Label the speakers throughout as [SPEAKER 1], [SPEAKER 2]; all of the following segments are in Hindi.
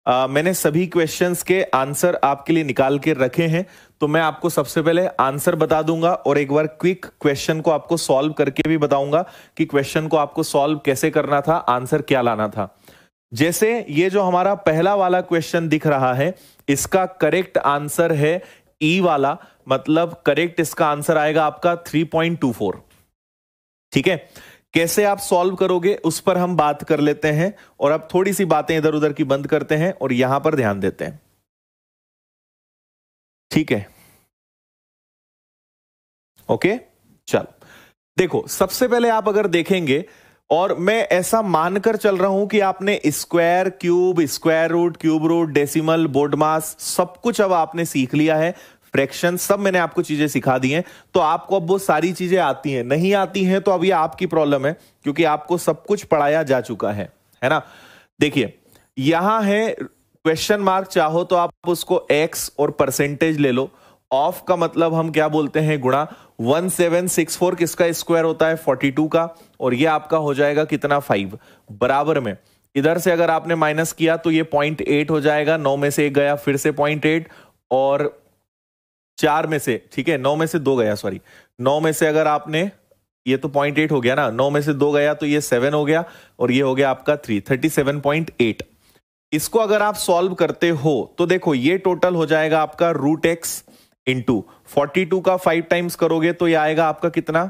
[SPEAKER 1] मैंने सभी क्वेश्चंस के आंसर आपके लिए निकाल के रखे हैं, तो मैं आपको सबसे पहले आंसर बता दूंगा और एक बार क्विक क्वेश्चन को आपको सॉल्व करके भी बताऊंगा कि क्वेश्चन को आपको सॉल्व कैसे करना था, आंसर क्या लाना था। जैसे ये जो हमारा पहला वाला क्वेश्चन दिख रहा है, इसका करेक्ट आंसर है ई वाला, मतलब करेक्ट इसका आंसर आएगा आपका 3.24। ठीक है, कैसे आप सॉल्व करोगे उस पर हम बात कर लेते हैं, और अब थोड़ी सी बातें इधर उधर की बंद करते हैं और यहां पर ध्यान देते हैं। ठीक है, ओके, चलो देखो, सबसे पहले आप अगर देखेंगे, और मैं ऐसा मानकर चल रहा हूं कि आपने square, cube, square root, cube root, decimal, BODMAS सब कुछ अब आपने सीख लिया है, फ्रैक्शन सब मैंने आपको चीजें सिखा दी हैं, तो आपको अब वो सारी चीजें आती हैं। नहीं आती हैं तो अब ये आपकी प्रॉब्लम है, क्योंकि आपको सब कुछ पढ़ाया जा चुका है ना। देखिए यहां है क्वेश्चन मार्क, चाहो तो आप उसको एक्स और परसेंटेज ले लो। ऑफ का मतलब हम क्या बोलते हैं, गुणा। 1764 किसका स्क्वायर होता है, 42 का, और ये आपका हो जाएगा कितना, 5। बराबर में इधर से अगर आपने माइनस किया तो ये 0.8 हो जाएगा, 9 में से 1 गया, फिर से 0.8, और 4 में से, ठीक है 9 में से 2 गया, सॉरी 9 में से अगर आपने, ये तो 0.8 हो गया ना, 9 में से 2 गया तो ये 7 हो गया, और ये हो गया आपका 3, 37.8। इसको अगर आप सॉल्व करते हो तो देखो ये टोटल हो जाएगा आपका √x इंटू 42 का 5 टाइम्स करोगे तो ये आएगा आपका कितना,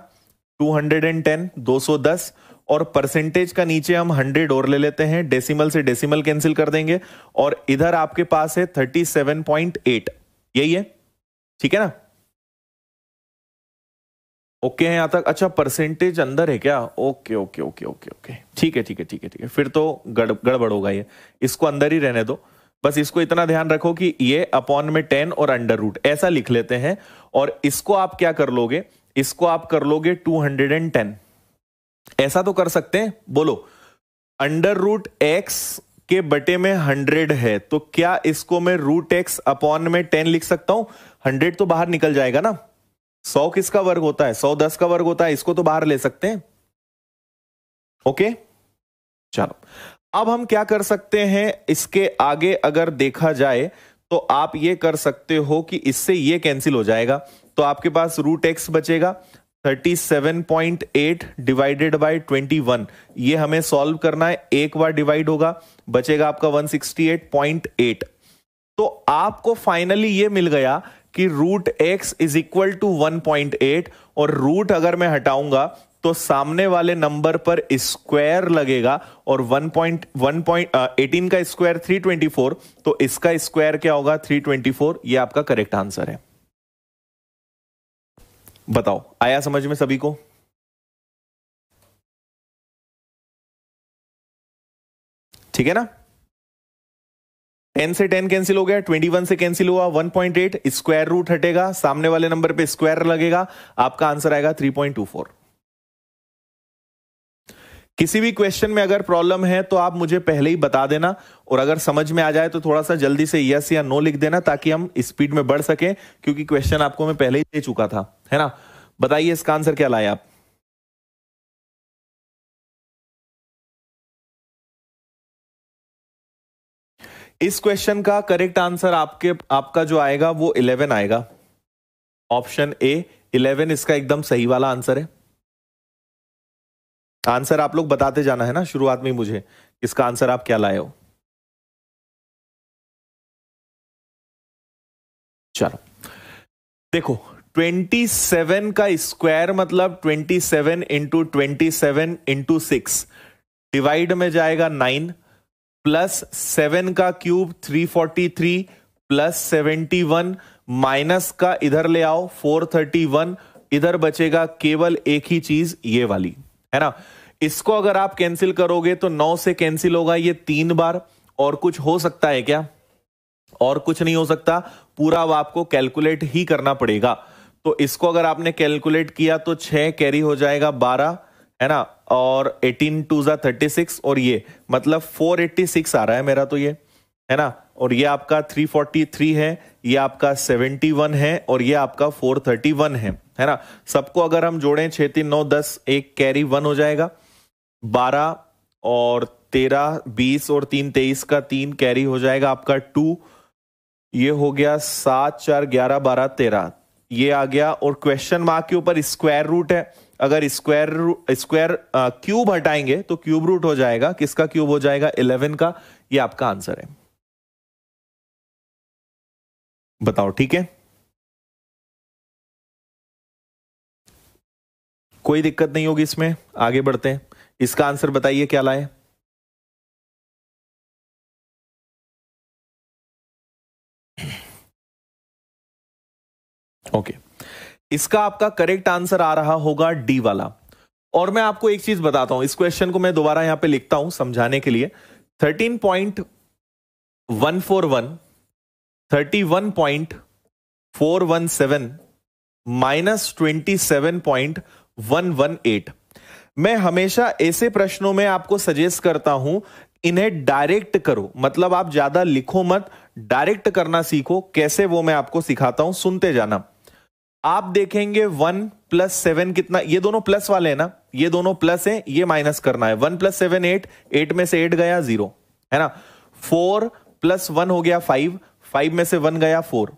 [SPEAKER 1] 210, 210, और परसेंटेज का नीचे हम 100 और ले लेते हैं, डेसिमल से डेसिमल कैंसिल कर देंगे, और इधर आपके पास है 37.8, यही है, ठीक है ना। ओके है यहां तक। अच्छा, परसेंटेज अंदर है क्या, okay okay okay okay okay, ठीक है ठीक है ठीक है ठीक है, फिर तो गड़बड़ होगा ये, इसको अंदर ही रहने दो। बस इसको इतना ध्यान रखो कि ये अपॉन में 10 और अंडर रूट ऐसा लिख लेते हैं, और इसको आप क्या कर लोगे, इसको आप कर लोगे 210, ऐसा तो कर सकते हैं। बोलो, अंडर रूट एक्स के बटे में 100 है, तो क्या इसको मैं √x अपॉन में 10 लिख सकता हूं। 100 तो बाहर निकल जाएगा ना, 100 किसका वर्ग होता है, 100 10 का वर्ग होता है, इसको तो बाहर ले सकते हैं। ओके, चलो अब हम क्या कर सकते हैं, इसके आगे अगर देखा जाए तो आप ये कर सकते हो कि इससे ये कैंसिल हो जाएगा, तो आपके पास √x बचेगा 37.8 डिवाइडेड बाय 21, ये हमें सॉल्व करना है, एक बार डिवाइड होगा, बचेगा आपका 168.8। तो आपको फाइनली ये मिल गया कि √x इज इक्वल टू 1.8, और रूट अगर मैं हटाऊंगा तो सामने वाले नंबर पर स्क्वायर लगेगा, और 1.18 का स्क्वायर 324, तो इसका स्क्वायर क्या होगा, 324। ये आपका करेक्ट आंसर है। बताओ, आया समझ में सभी को। ठीक है ना, 10 से 10 कैंसिल हो गया, 21 से कैंसिल हुआ, 1.8 स्क्वायर रूट हटेगा, सामने वाले नंबर पे स्क्वायर लगेगा, आपका आंसर आएगा 3.24। किसी भी क्वेश्चन में अगर प्रॉब्लम है तो आप मुझे पहले ही बता देना, और अगर समझ में आ जाए तो थोड़ा सा जल्दी से यस या नो लिख देना, ताकि हम स्पीड में बढ़ सकें, क्योंकि क्वेश्चन आपको मैं पहले ही दे चुका था, है ना। बताइए इसका आंसर क्या लाए आप। इस क्वेश्चन का करेक्ट आंसर आपका जो आएगा वो 11 आएगा, ऑप्शन ए 11 इसका एकदम सही वाला आंसर है। आंसर आप लोग बताते जाना है ना शुरुआत में मुझे, इसका आंसर आप क्या लाए हो। चलो देखो, 27 का स्क्वायर मतलब 27 इंटू 27 इंटू 6, डिवाइड में जाएगा 9, प्लस 7 का क्यूब 343, प्लस 71, माइनस का इधर ले आओ 431, इधर बचेगा केवल एक ही चीज, ये वाली, है ना। इसको अगर आप कैंसिल करोगे तो 9 से कैंसिल होगा ये 3 बार, और कुछ हो सकता है क्या, और कुछ नहीं हो सकता, पूरा अब आपको कैलकुलेट ही करना पड़ेगा। तो इसको अगर आपने कैलकुलेट किया तो 6 कैरी हो जाएगा 12, है ना, और 18 2 जा 36, और ये मतलब 486 आ रहा है मेरा, तो ये है ना, और ये आपका 343 है, ये आपका 71 है, और ये आपका 431 है ना। सबको अगर हम जोड़ें 6 3 9 10, एक कैरी 1 हो जाएगा, 12 और 13 20 और 3 23 का 3 कैरी हो जाएगा आपका 2, ये हो गया 7 4 11 12 13, ये आ गया। और क्वेश्चन मार्क के ऊपर स्क्वायर रूट है, अगर स्क्वायर क्यूब हटाएंगे तो क्यूब रूट हो जाएगा, किसका क्यूब हो जाएगा 11 का। ये आपका आंसर है। बताओ ठीक है, कोई दिक्कत नहीं होगी इसमें, आगे बढ़ते हैं। इसका आंसर बताइए क्या लाए। ओके, इसका आपका करेक्ट आंसर आ रहा होगा डी वाला। और मैं आपको एक चीज बताता हूं, इस क्वेश्चन को मैं दोबारा यहां पे लिखता हूं समझाने के लिए। 13.141 31.417 माइनस 27.118। मैं हमेशा ऐसे प्रश्नों में आपको सजेस्ट करता हूं इन्हें डायरेक्ट करो, मतलब आप ज्यादा लिखो मत, डायरेक्ट करना सीखो। कैसे वो मैं आपको सिखाता हूं, सुनते जाना। आप देखेंगे 1 + 7 कितना, ये दोनों प्लस वाले हैं ना, ये दोनों प्लस हैं, ये माइनस करना है। 1 + 7 8, 8 में से 8 गया 0, है ना। 4 + 1 हो गया 5, 5 में से 1 गया 4।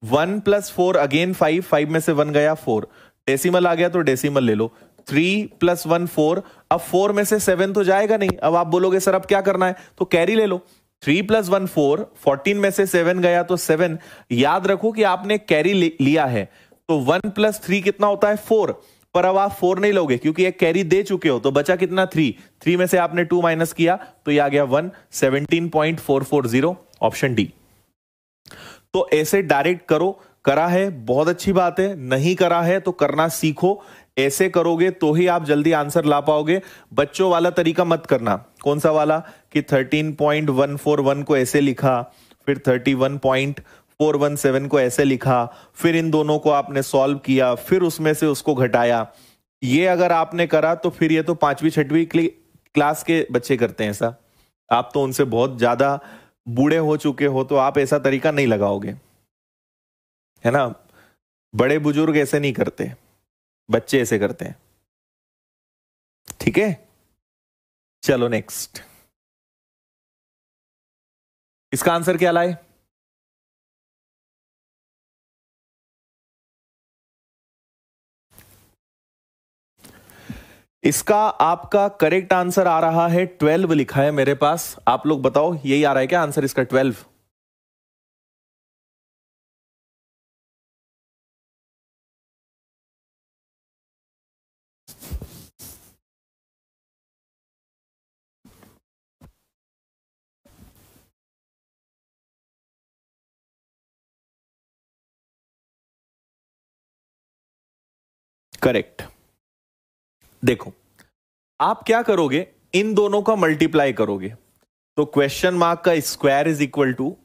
[SPEAKER 1] 1 + 4 अगेन 5, 5 में से 1 गया 4। डेसिमल आ गया तो डेसिमल ले लो। 3 + 1 4, अब 4 में से 7 तो जाएगा नहीं। अब आप बोलोगे सर अब क्या करना है, तो कैरी ले लो। 3 + 1 4, 14 में से 7 गया तो 7। याद रखो कि आपने कैरी लिया है, तो 1 + 3 कितना होता है 4, पर अब आप 4 नहीं लोगे क्योंकि एक कैरी दे चुके हो, तो बचा कितना 3। 3 में से आपने 2 माइनस किया तो ये आ गया 1, 17.440, ऑप्शन डी। तो ऐसे डायरेक्ट करो, करा है बहुत अच्छी बात है, नहीं करा है तो करना सीखो। ऐसे करोगे तो ही आप जल्दी आंसर ला पाओगे। बच्चों वाला तरीका मत करना। कौन सा वाला, कि 13.141 को ऐसे लिखा, फिर 31.417 को ऐसे लिखा, फिर इन दोनों को आपने सॉल्व किया, फिर उसमें से उसको घटाया। ये अगर आपने करा तो फिर ये तो 5वीं 6वीं क्लास के बच्चे करते हैं ऐसा। आप तो उनसे बहुत ज्यादा बूढ़े हो चुके हो, तो आप ऐसा तरीका नहीं लगाओगे, है ना। बड़े बुजुर्ग ऐसे नहीं करते, बच्चे ऐसे करते हैं। ठीक है, चलो नेक्स्ट। इसका आंसर क्या लाए। इसका आपका करेक्ट आंसर आ रहा है 12 लिखा है मेरे पास। आप लोग बताओ यही आ रहा है क्या आंसर इसका 12। करेक्ट। देखो आप क्या करोगे, इन दोनों का मल्टीप्लाई करोगे तो क्वेश्चन मार्क का square is equal to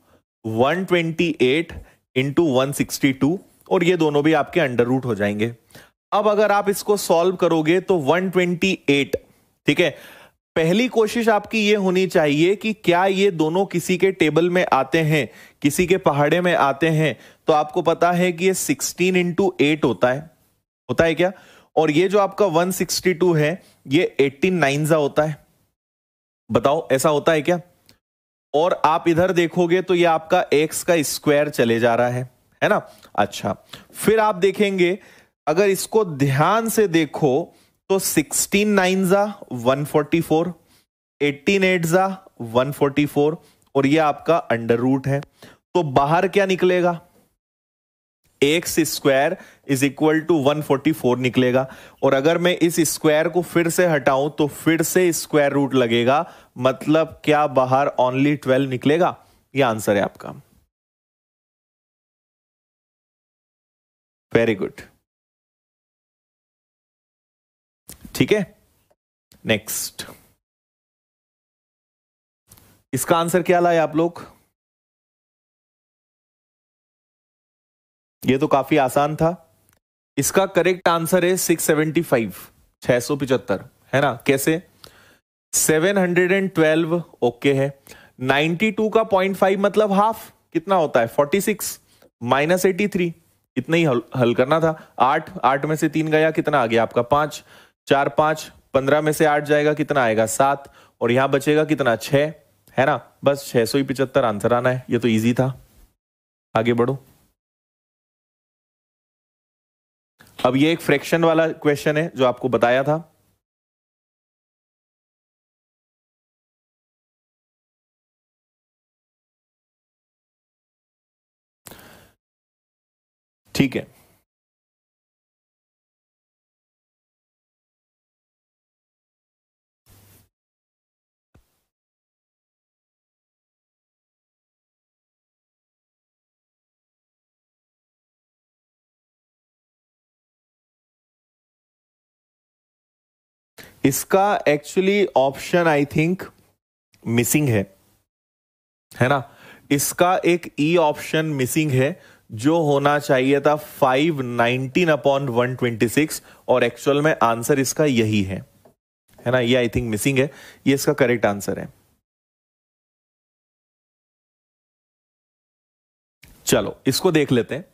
[SPEAKER 1] 128 into 162, और ये दोनों भी आपके अंडर रूट हो जाएंगे। अब अगर आप इसको सॉल्व करोगे तो 128, ठीक है। पहली कोशिश आपकी ये होनी चाहिए कि क्या ये दोनों किसी के टेबल में आते हैं, किसी के पहाड़े में आते हैं। तो आपको पता है कि ये 16 इंटू 8 होता है क्या। और ये जो आपका 162 है ये 18 9 होता है। बताओ ऐसा होता है क्या। और आप इधर देखोगे तो ये आपका x का स्क्वायर चले जा रहा है ना। अच्छा, फिर आप देखेंगे अगर इसको ध्यान से देखो तो 16 9 144, 18 8 144, और ये आपका अंडर रूट है। तो बाहर क्या निकलेगा, x square is equal to 144 निकलेगा। और अगर मैं इस स्क्वायर को फिर से हटाऊं तो फिर से स्क्वायर रूट लगेगा, मतलब क्या बाहर ओनली 12 निकलेगा। ये आंसर है आपका। वेरी गुड, ठीक है। नेक्स्ट, इसका आंसर क्या लाए आप लोग। ये तो काफी आसान था। इसका करेक्ट आंसर है 675, 675, है ना। कैसे, 712 ओके है। 92 का 0.5 मतलब हाफ कितना होता है 46, माइनस 83, इतना ही हल करना था। 8 में से 3 गया, कितना आ गया आपका 5, 4 5, 15 में से 8 जाएगा, कितना आएगा 7, और यहां बचेगा कितना 6, है ना। बस 675 आंसर आना है, ये तो इजी था। आगे बढ़ो। अब ये एक फ्रैक्शन वाला क्वेश्चन है जो आपको बताया था। ठीक है, इसका actually option I think missing है ना। इसका एक ई ऑप्शन मिसिंग है, जो होना चाहिए था 519/126, और एक्चुअल में आंसर इसका यही है ना। ये आई थिंक मिसिंग है, ये इसका करेक्ट आंसर है। चलो इसको देख लेते हैं।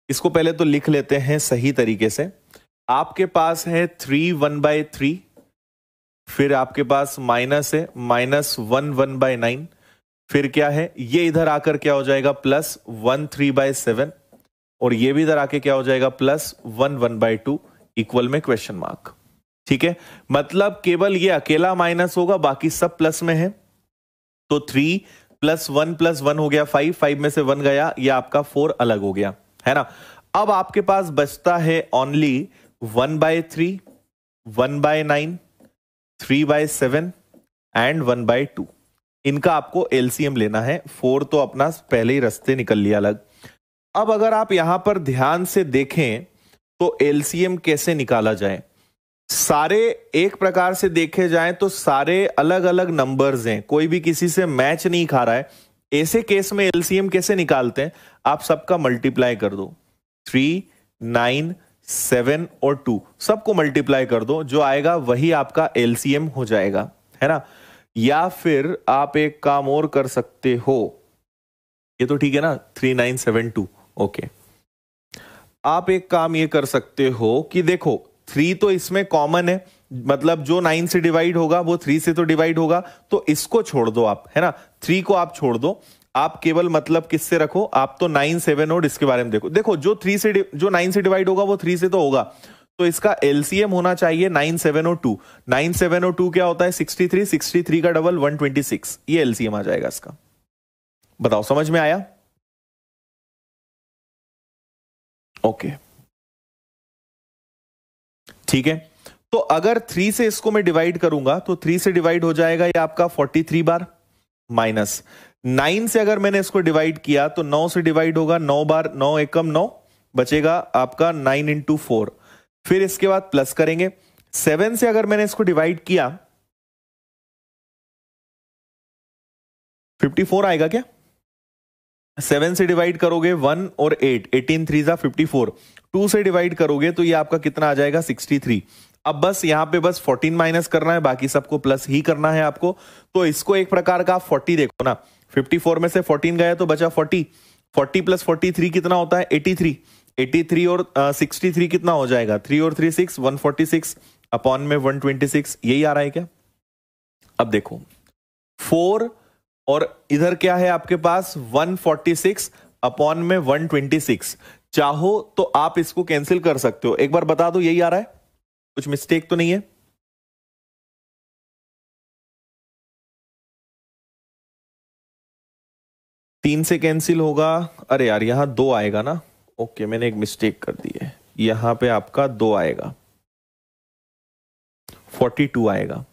[SPEAKER 1] इसको पहले तो लिख लेते हैं सही तरीके से। आपके पास है 3 1/3, फिर आपके पास माइनस है -1 1/9, फिर क्या है ये इधर आकर क्या हो जाएगा +1 3/7, और ये भी इधर आके क्या हो जाएगा +1 1/2 इक्वल में क्वेश्चन मार्क। ठीक है, मतलब केवल ये अकेला माइनस होगा, बाकी सब प्लस में है। तो 3 +1 +1 हो गया 5, 5 में से 1 गया, ये आपका 4 अलग हो गया, है ना। अब आपके पास बचता है ओनली 1/3, 1/9, 3/7 एंड 1/2। इनका आपको एलसीएम लेना है। 4 तो अपना पहले ही रास्ते निकल लिया अलग। अब अगर आप यहां पर ध्यान से देखें तो एलसीएम कैसे निकाला जाए। सारे एक प्रकार से देखे जाएं तो सारे अलग अलग नंबर्स हैं, कोई भी किसी से मैच नहीं खा रहा है। ऐसे केस में एलसीएम कैसे निकालते हैं, आप सबका मल्टीप्लाई कर दो। 3, 9, 7 और 2 सबको मल्टीप्लाई कर दो, जो आएगा वही आपका एलसीएम हो जाएगा, है ना। या फिर आप एक काम और कर सकते हो, ये तो ठीक है ना 3972, ओके। आप एक काम ये कर सकते हो कि देखो 3 तो इसमें कॉमन है, मतलब जो 9 से डिवाइड होगा वो 3 से तो डिवाइड होगा, तो इसको छोड़ दो आप, है ना। 3 को आप छोड़ दो, आप केवल मतलब किससे रखो, आप तो 9 7 और इसके बारे में देखो। देखो जो 9 से डिवाइड होगा वो 3 से तो होगा, तो इसका एलसीएम होना चाहिए 9 7 और 2। 9 7 और 2 क्या होता है 63, 63 का डबल 126, ये एलसीएम आ जाएगा इसका। बताओ समझ में आया। ओके ठीक है, तो अगर 3 से इसको मैं डिवाइड करूंगा तो 3 से डिवाइड हो जाएगा ये आपका 43 बार, माइनस 9 से अगर मैंने इसको डिवाइड किया तो 9 से डिवाइड होगा 9 बार, 9 एकम 9, बचेगा आपका 9 इंटू 4। फिर इसके बाद प्लस करेंगे। 7 से अगर मैंने इसको डिवाइड किया 54 आएगा क्या। 7 से डिवाइड करोगे 1 और 8, 18 3 जा 54। 2 से डिवाइड करोगे तो ये आपका कितना आ जाएगा 63। अब बस यहां पे बस 14 माइनस करना है, बाकी सबको प्लस ही करना है आपको। तो इसको एक प्रकार का आप 40 देखो ना, 54 में से 14 गया तो बचा 40। 40 + 43 कितना होता है 83। 83 और 63 कितना हो जाएगा 3 और 3 6, 146 अपॉन में 126, यही आ रहा है क्या। अब देखो 4 और इधर क्या है आपके पास 146 अपॉन में 126, चाहो तो आप इसको कैंसिल कर सकते हो। एक बार बता दो यही आ रहा है, कुछ मिस्टेक तो नहीं है। तीन से कैंसिल होगा, अरे यार यहां 2 आएगा ना, ओके मैंने एक मिस्टेक कर दी है, यहां पे आपका 2 आएगा, 42 आएगा।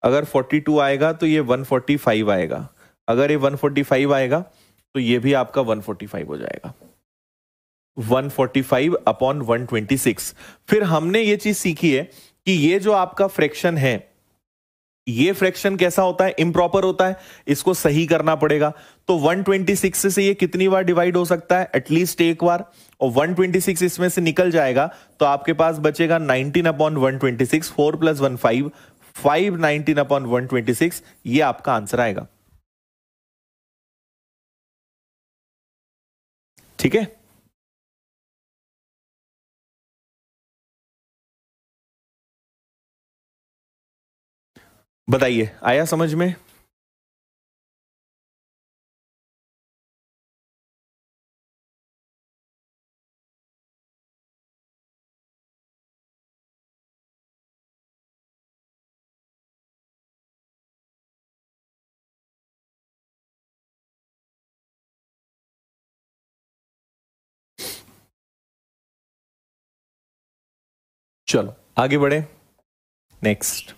[SPEAKER 1] अगर 42 आएगा तो ये 145 आएगा, अगर ये 145 आएगा तो ये भी आपका 145 हो जाएगा, 145 अपॉन 126। फिर हमने ये चीज सीखी है कि ये जो आपका फ्रैक्शन है, ये फ्रैक्शन कैसा होता है इम्प्रॉपर होता है, इसको सही करना पड़ेगा। तो 126 से ये कितनी बार डिवाइड हो सकता है, एटलीस्ट एक बार, और 126 इसमें से निकल जाएगा तो आपके पास बचेगा 19 अपॉन 126, 4 + 1 5, 519 अपॉन 126, ये आपका आंसर आएगा। ठीक है, बताइए, आया समझ में? चलो आगे बढ़े। नेक्स्ट,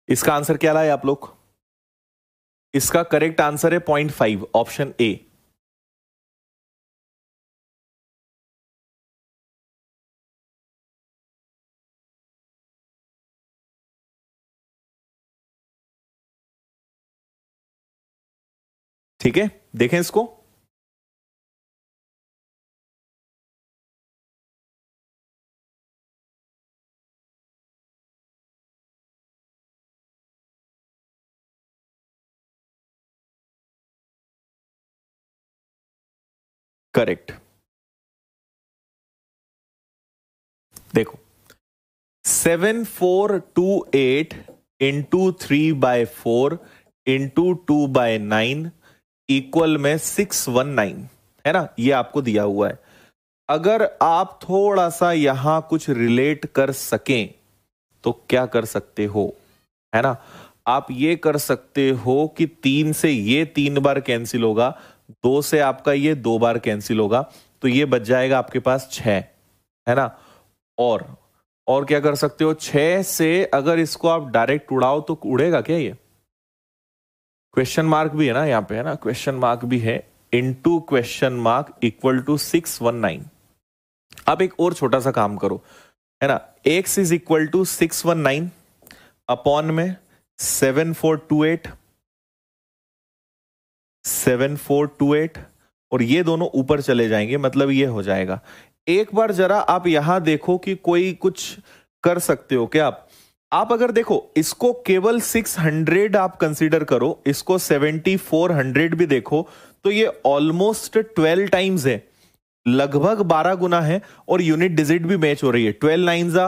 [SPEAKER 1] इसका आंसर क्या लाए आप लोग? इसका करेक्ट आंसर है 0.5, ऑप्शन ए। ठीक है, देखें इसको। करेक्ट। देखो, 7428 इंटू 3/4 इंटू 2/9 इक्वल में 619, है ना? ये आपको दिया हुआ है। अगर आप थोड़ा सा यहां कुछ रिलेट कर सकें तो क्या कर सकते हो, है ना? आप ये कर सकते हो कि 3 से ये 3 बार कैंसिल होगा, 2 से आपका ये 2 बार कैंसिल होगा, तो ये बच जाएगा आपके पास 6, है ना? और क्या कर सकते हो, 6 से अगर इसको आप डायरेक्ट उड़ाओ तो उड़ेगा क्या ये? क्वेश्चन मार्क भी है ना यहां पे, है ना? क्वेश्चन मार्क भी है, into question mark equal to 619। अब एक और छोटा सा काम करो, है ना? x is equal to 619 upon में 7428, 7428, और ये दोनों ऊपर चले जाएंगे, मतलब ये हो जाएगा। एक बार जरा आप यहां देखो कि कोई कुछ कर सकते हो क्या आप अगर देखो इसको केवल 600 आप कंसीडर करो, इसको 7400 भी देखो, तो ये ऑलमोस्ट 12 टाइम्स है, लगभग 12 गुना है, और यूनिट डिजिट भी मैच हो रही है। 12 नाइन जा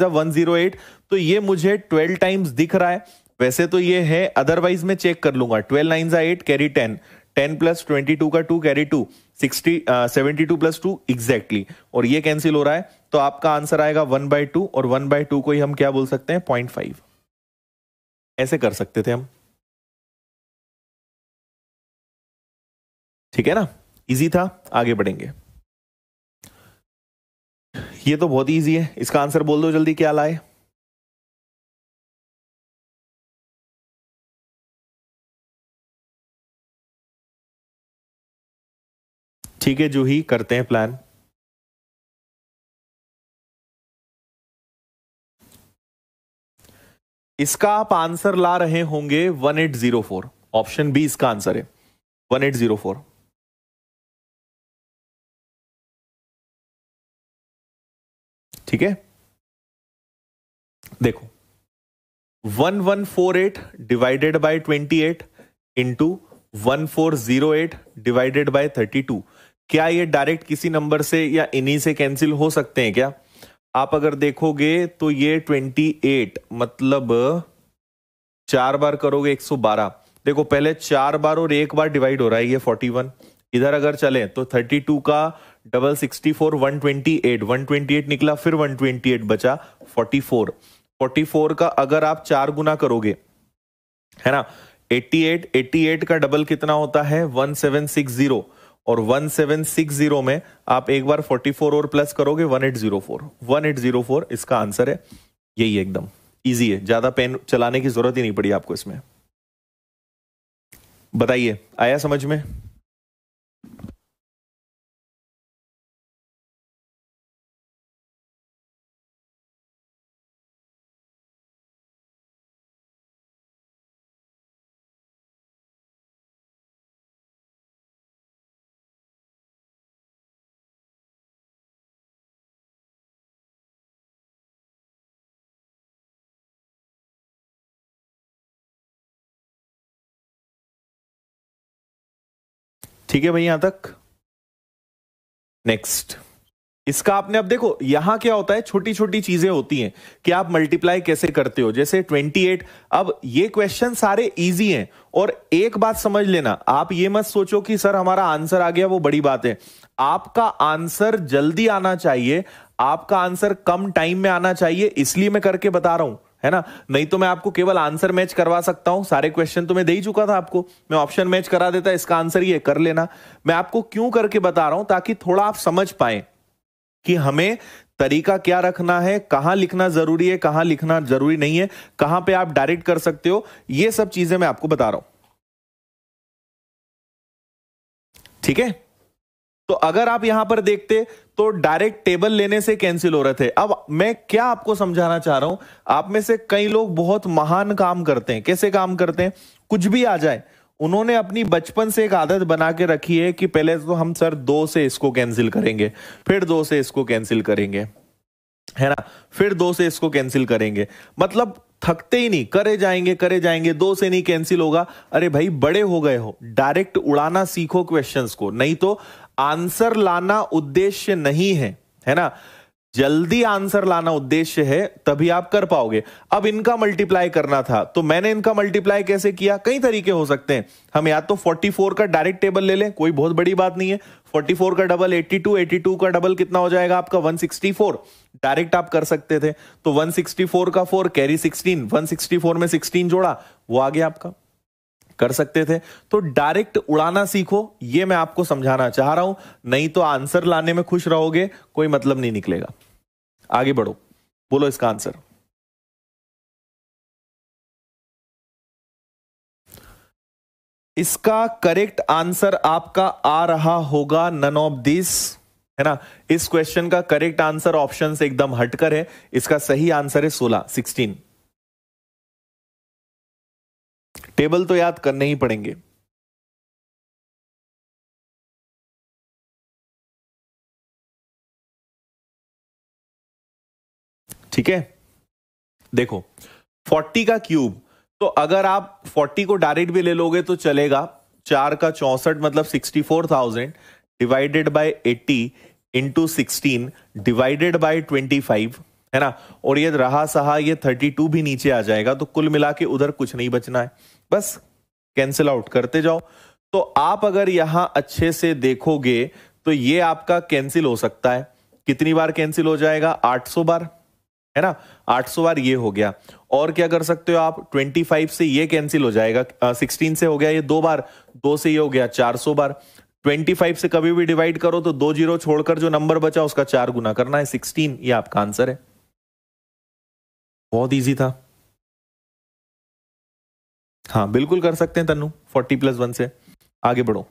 [SPEAKER 1] 108, तो ये मुझे 12 टाइम्स दिख रहा है। वैसे तो ये है, अदरवाइज मैं चेक कर लूंगा। 12 नाइन जा 8 कैरी 10, 10 प्लस 22 का 2 कैरी 2, 72 प्लस 2 एग्जैक्टली, और ये कैंसिल हो रहा है, तो आपका आंसर आएगा 1/2, और 1/2 को ही हम क्या बोल सकते हैं, 0.5। ऐसे कर सकते थे हम। ठीक है ना? इजी था। आगे बढ़ेंगे। ये तो बहुत इजी है, इसका आंसर बोल दो जल्दी, क्या लाए? ठीक है, जो ही करते हैं प्लान। इसका आप आंसर ला रहे होंगे 1804, ऑप्शन बी इसका आंसर है 1804। ठीक है, देखो 1148 divided by 28 into 1408 divided by 32, क्या ये डायरेक्ट किसी नंबर से या इन्हीं से कैंसिल हो सकते हैं क्या? आप अगर देखोगे तो ये 28, मतलब 4 बार करोगे 112। देखो पहले 4 बार और 1 बार डिवाइड हो रहा है, ये 41। इधर अगर चले तो 32 का डबल 64, 128, 128 निकला, फिर 128 बचा 44। 44 का अगर आप 4 गुना करोगे, है ना, 88, 88 का डबल कितना होता है, 1760, और 1760 में आप एक बार 44 और प्लस करोगे, 1804। 1804 इसका आंसर है। यही एकदम इजी है, ज्यादा पेन चलाने की जरूरत ही नहीं पड़ी आपको इसमें। बताइए, आया समझ में? ठीक है भाई, यहां तक। नेक्स्ट, इसका आपने, अब देखो यहां क्या होता है, छोटी छोटी चीजें होती हैं कि आप मल्टीप्लाई कैसे करते हो। जैसे 28, अब ये क्वेश्चन सारे इजी हैं। और एक बात समझ लेना, आप ये मत सोचो कि सर हमारा आंसर आ गया वो बड़ी बात है। आपका आंसर जल्दी आना चाहिए, आपका आंसर कम टाइम में आना चाहिए, इसलिए मैं करके बता रहा हूं, है ना। नहीं तो मैं आपको केवल आंसर मैच करवा सकता हूं, सारे क्वेश्चन तो मैं दे ही चुका था आपको, मैं ऑप्शन मैच करा देता, इसका आंसर ये कर लेना। मैं आपको क्यों करके बता रहा हूं, ताकि थोड़ा आप समझ पाए कि हमें तरीका क्या रखना है, कहां लिखना जरूरी है, कहां लिखना जरूरी नहीं है, कहां पे आप डायरेक्ट कर सकते हो, ये सब चीजें मैं आपको बता रहा हूं। ठीक है, तो अगर आप यहां पर देखते तो डायरेक्ट टेबल लेने से कैंसिल हो रहे थे। अब मैं क्या आपको समझाना चाह रहा हूं, आप में से कई लोग बहुत महान काम करते हैं। कैसे काम करते हैं, कुछ भी आ जाए, उन्होंने अपनी बचपन से एक आदत बना के रखी है कि पहले तो हम सर 2 से इसको कैंसिल करेंगे, फिर 2 से इसको कैंसिल करेंगे, है ना, फिर 2 से इसको कैंसिल करेंगे। मतलब थकते ही नहीं, करे जाएंगे, 2 से नहीं कैंसिल होगा। अरे भाई बड़े हो गए हो, डायरेक्ट उड़ाना सीखो क्वेश्चंस को, नहीं तो आंसर लाना उद्देश्य नहीं है, है ना। जल्दी आंसर लाना उद्देश्य है, तभी आप कर पाओगे। अब इनका मल्टीप्लाई करना था, तो मैंने इनका मल्टीप्लाई कैसे किया, कई तरीके हो सकते हैं। हम या तो 44 का डायरेक्ट टेबल ले लें, कोई बहुत बड़ी बात नहीं है। 44 का डबल 82, 82 का डबल कितना हो जाएगा आपका 164, डायरेक्ट आप कर सकते थे। तो 164 का 4 कैरी 16, 164 में 16 जोड़ा, वो आ गया आपका, कर सकते थे। तो डायरेक्ट उड़ाना सीखो, ये मैं आपको समझाना चाह रहा हूं, नहीं तो आंसर लाने में खुश रहोगे, कोई मतलब नहीं निकलेगा। आगे बढ़ो, बोलो इसका आंसर। इसका करेक्ट आंसर आपका आ रहा होगा नन ऑफ दिस, है ना। इस क्वेश्चन का करेक्ट आंसर ऑप्शन से एकदम हटकर है। इसका सही आंसर है 16। टेबल तो याद करने ही पड़ेंगे। ठीक है, देखो 40 का क्यूब, तो अगर आप 40 को डायरेक्ट भी ले लोगे तो चलेगा। 4 का 64 मतलब 64,000 divided by 80 into 16 divided by 25, है ना। और ये रहा सहा, ये 32 भी नीचे आ जाएगा, तो कुल मिला के उधर कुछ नहीं बचना है, बस कैंसिल आउट करते जाओ। तो आप अगर यहां अच्छे से देखोगे तो ये आपका कैंसिल हो सकता है। कितनी बार कैंसिल हो जाएगा, 800 बार, है ना। 800 बार ये हो गया। और क्या कर सकते हो आप, 25 से ये कैंसिल हो जाएगा, 16 से हो गया ये 2 बार, 2 से ये हो गया 400 बार। 25 से कभी भी डिवाइड करो तो 2 जीरो छोड़कर जो नंबर बचा उसका 4 गुना करना है, 16, ये आपका आंसर है। बहुत इजी था। हाँ बिल्कुल कर सकते हैं तन्नू, 40 + 1 से। आगे बढ़ो,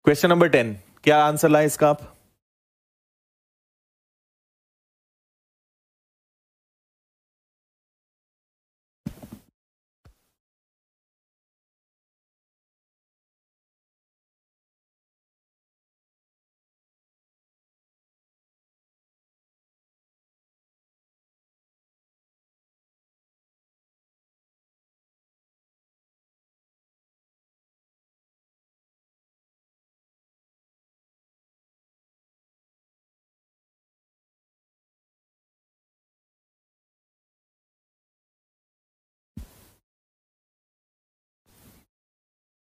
[SPEAKER 1] क्वेश्चन नंबर 10, क्या आंसर लाए इसका आप।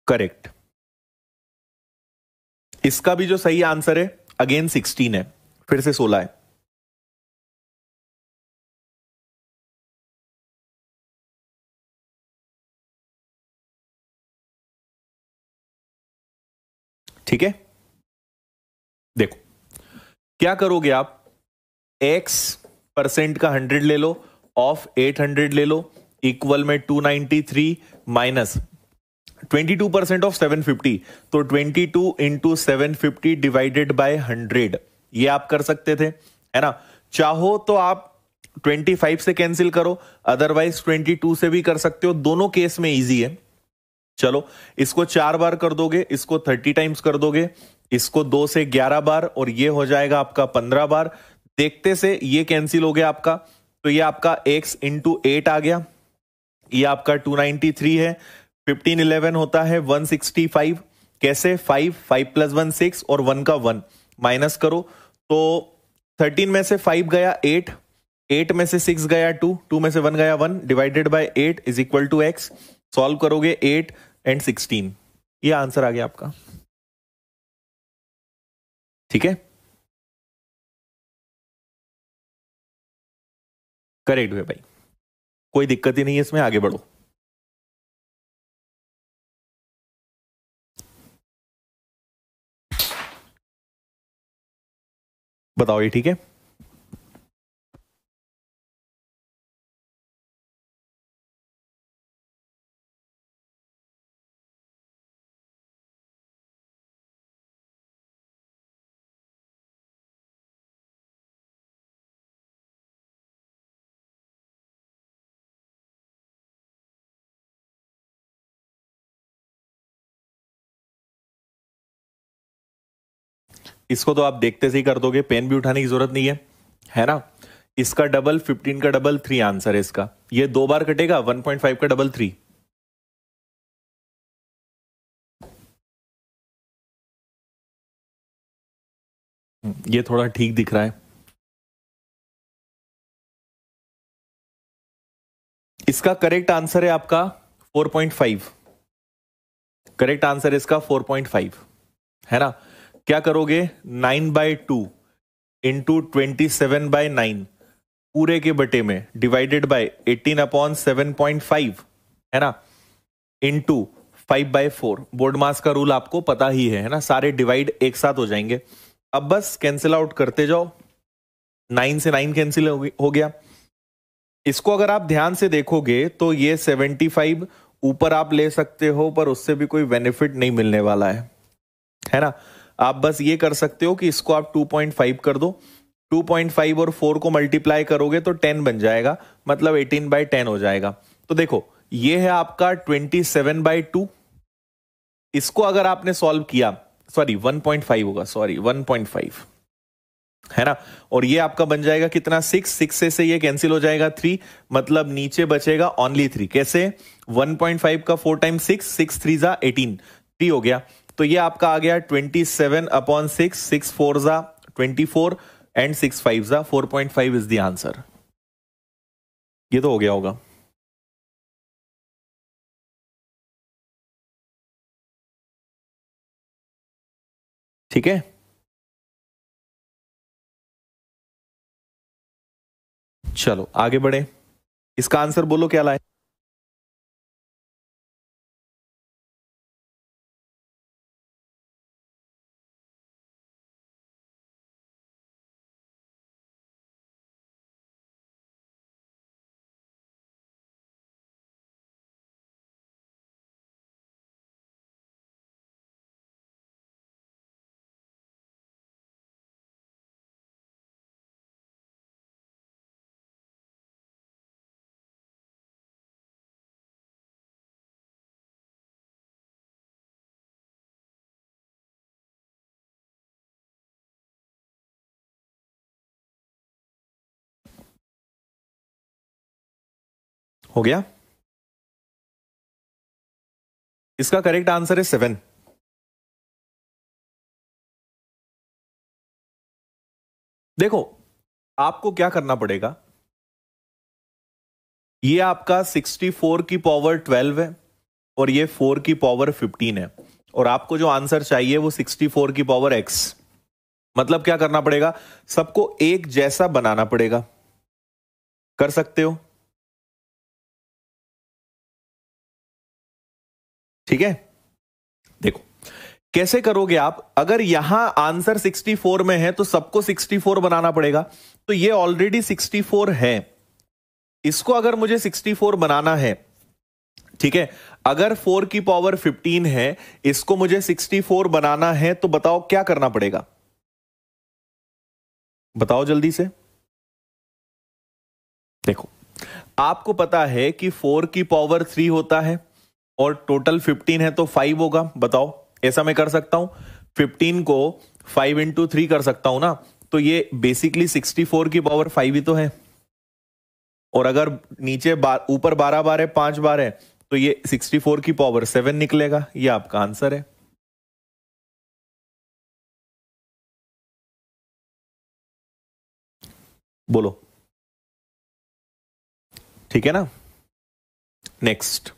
[SPEAKER 1] करेक्ट, इसका भी जो सही आंसर है अगेन 16 है, फिर से 16 है। ठीक है, देखो क्या करोगे आप, x% का 100 ले लो, ऑफ 800 ले लो, इक्वल में 293 माइनस 22% ऑफ 750, तो 22 इंटू 750 डिवाइडेड बाय 100, ये आप कर सकते थे, है ना। चाहो तो आप 25 से कैंसिल करो, अदरवाइज 22 से भी कर सकते हो, दोनों केस में इजी है। चलो इसको 4 बार कर दोगे, इसको 30 टाइम्स कर दोगे, इसको 2 से 11 बार, और ये हो जाएगा आपका 15 बार। देखते से ये कैंसिल हो गया आपका, तो ये आपका x इंटू 8 आ गया, ये आपका 293 है, 15 11 होता है 165। कैसे, 5 + 1 6 और 1 का 1, माइनस करो तो 13 में से 5 गया 8, 8 में से 6 गया 2, 2 में से 1 गया 1, divided by 8 is equal to x। Solve करोगे 8 एंड 16, ये आंसर आ गया आपका। ठीक है, करेक्ट हुए भाई, कोई दिक्कत ही नहीं है इसमें, आगे बढ़ो। बताओ ये ठीक है? इसको तो आप देखते से ही कर दोगे, पेन भी उठाने की जरूरत नहीं है ना। इसका डबल 15 का डबल 3 आंसर है इसका। ये 2 बार कटेगा, 1.5 का डबल 3। ये थोड़ा ठीक दिख रहा है। इसका करेक्ट आंसर है आपका 4.5। करेक्ट आंसर इसका 4.5 है ना। क्या करोगे, 9/2 इंटू 27/9 पूरे के बटे में डिवाइडेड बाय 18/7.5 है ना, इंटू 5/4। बोर्ड मास का रूल आपको पता ही है ना, सारे डिवाइड एक साथ हो जाएंगे। अब बस कैंसिल आउट करते जाओ, 9 से 9 कैंसिल हो गया। इसको अगर आप ध्यान से देखोगे तो ये 75 ऊपर आप ले सकते हो, पर उससे भी कोई बेनिफिट नहीं मिलने वाला है ना। आप बस ये कर सकते हो कि इसको आप 2.5 कर दो, 2.5 और 4 को मल्टीप्लाई करोगे तो 10 बन जाएगा, मतलब 18/10 हो जाएगा। तो देखो ये है आपका 27/2। इसको अगर आपने सॉल्व किया, सॉरी 1.5 होगा, सॉरी 1.5 है ना, और ये आपका बन जाएगा कितना, 6 से ये कैंसिल हो जाएगा 3, मतलब नीचे बचेगा ओनली 3। कैसे, 1.5 का 4 टाइम्स 6, 6 3 जा 18, 3 हो गया। तो ये आपका आ गया 27/6, 6 4 जा 24 एंड 6 5 जा 4.5 इज द आंसर। ये तो हो गया होगा। ठीक है, चलो आगे बढ़े। इसका आंसर बोलो क्या लाए। हो गया, इसका करेक्ट आंसर है 7। देखो आपको क्या करना पड़ेगा, ये आपका 64 की पावर 12 है और ये 4 की पावर 15 है, और आपको जो आंसर चाहिए वो 64 की पावर x। मतलब क्या करना पड़ेगा, सबको एक जैसा बनाना पड़ेगा। कर सकते हो, ठीक है। देखो कैसे करोगे आप, अगर यहां आंसर 64 में है तो सबको 64 बनाना पड़ेगा। तो ये ऑलरेडी 64 है, इसको अगर मुझे 64 बनाना है, ठीक है, अगर 4 की पावर 15 है, इसको मुझे 64 बनाना है, तो बताओ क्या करना पड़ेगा, बताओ जल्दी से। देखो आपको पता है कि 4 की पावर 3 होता है और टोटल 15 है तो 5 होगा। बताओ ऐसा मैं कर सकता हूं, 15 को 5 इंटू 3 कर सकता हूं ना, तो ये बेसिकली 64 की पावर 5 ही तो है। और अगर नीचे ऊपर 12 बार है, 5 बार है, तो ये 64 की पावर 7 निकलेगा। ये आपका आंसर है। बोलो, ठीक है ना। नेक्स्ट,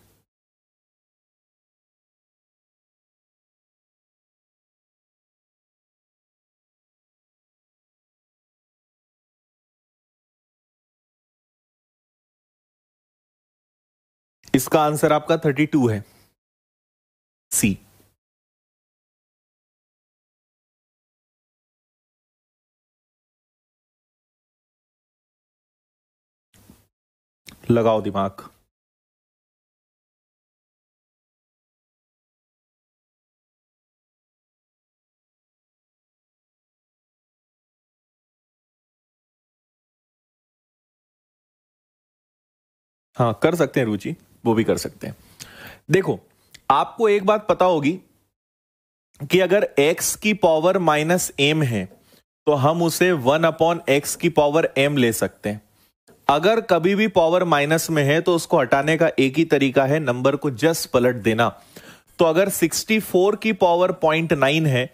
[SPEAKER 1] इसका आंसर आपका 32 है, सी। लगाओ दिमाग। हाँ कर सकते हैं रुचि, वो भी कर सकते हैं। देखो, आपको एक बात पता होगी कि अगर x की पावर माइनस एम है तो हम उसे 1/x की पावर m ले सकते हैं। अगर कभी भी पावर माइनस में है तो उसको हटाने का एक ही तरीका है, नंबर को जस्ट पलट देना। तो अगर 64 की पावर 0.9 है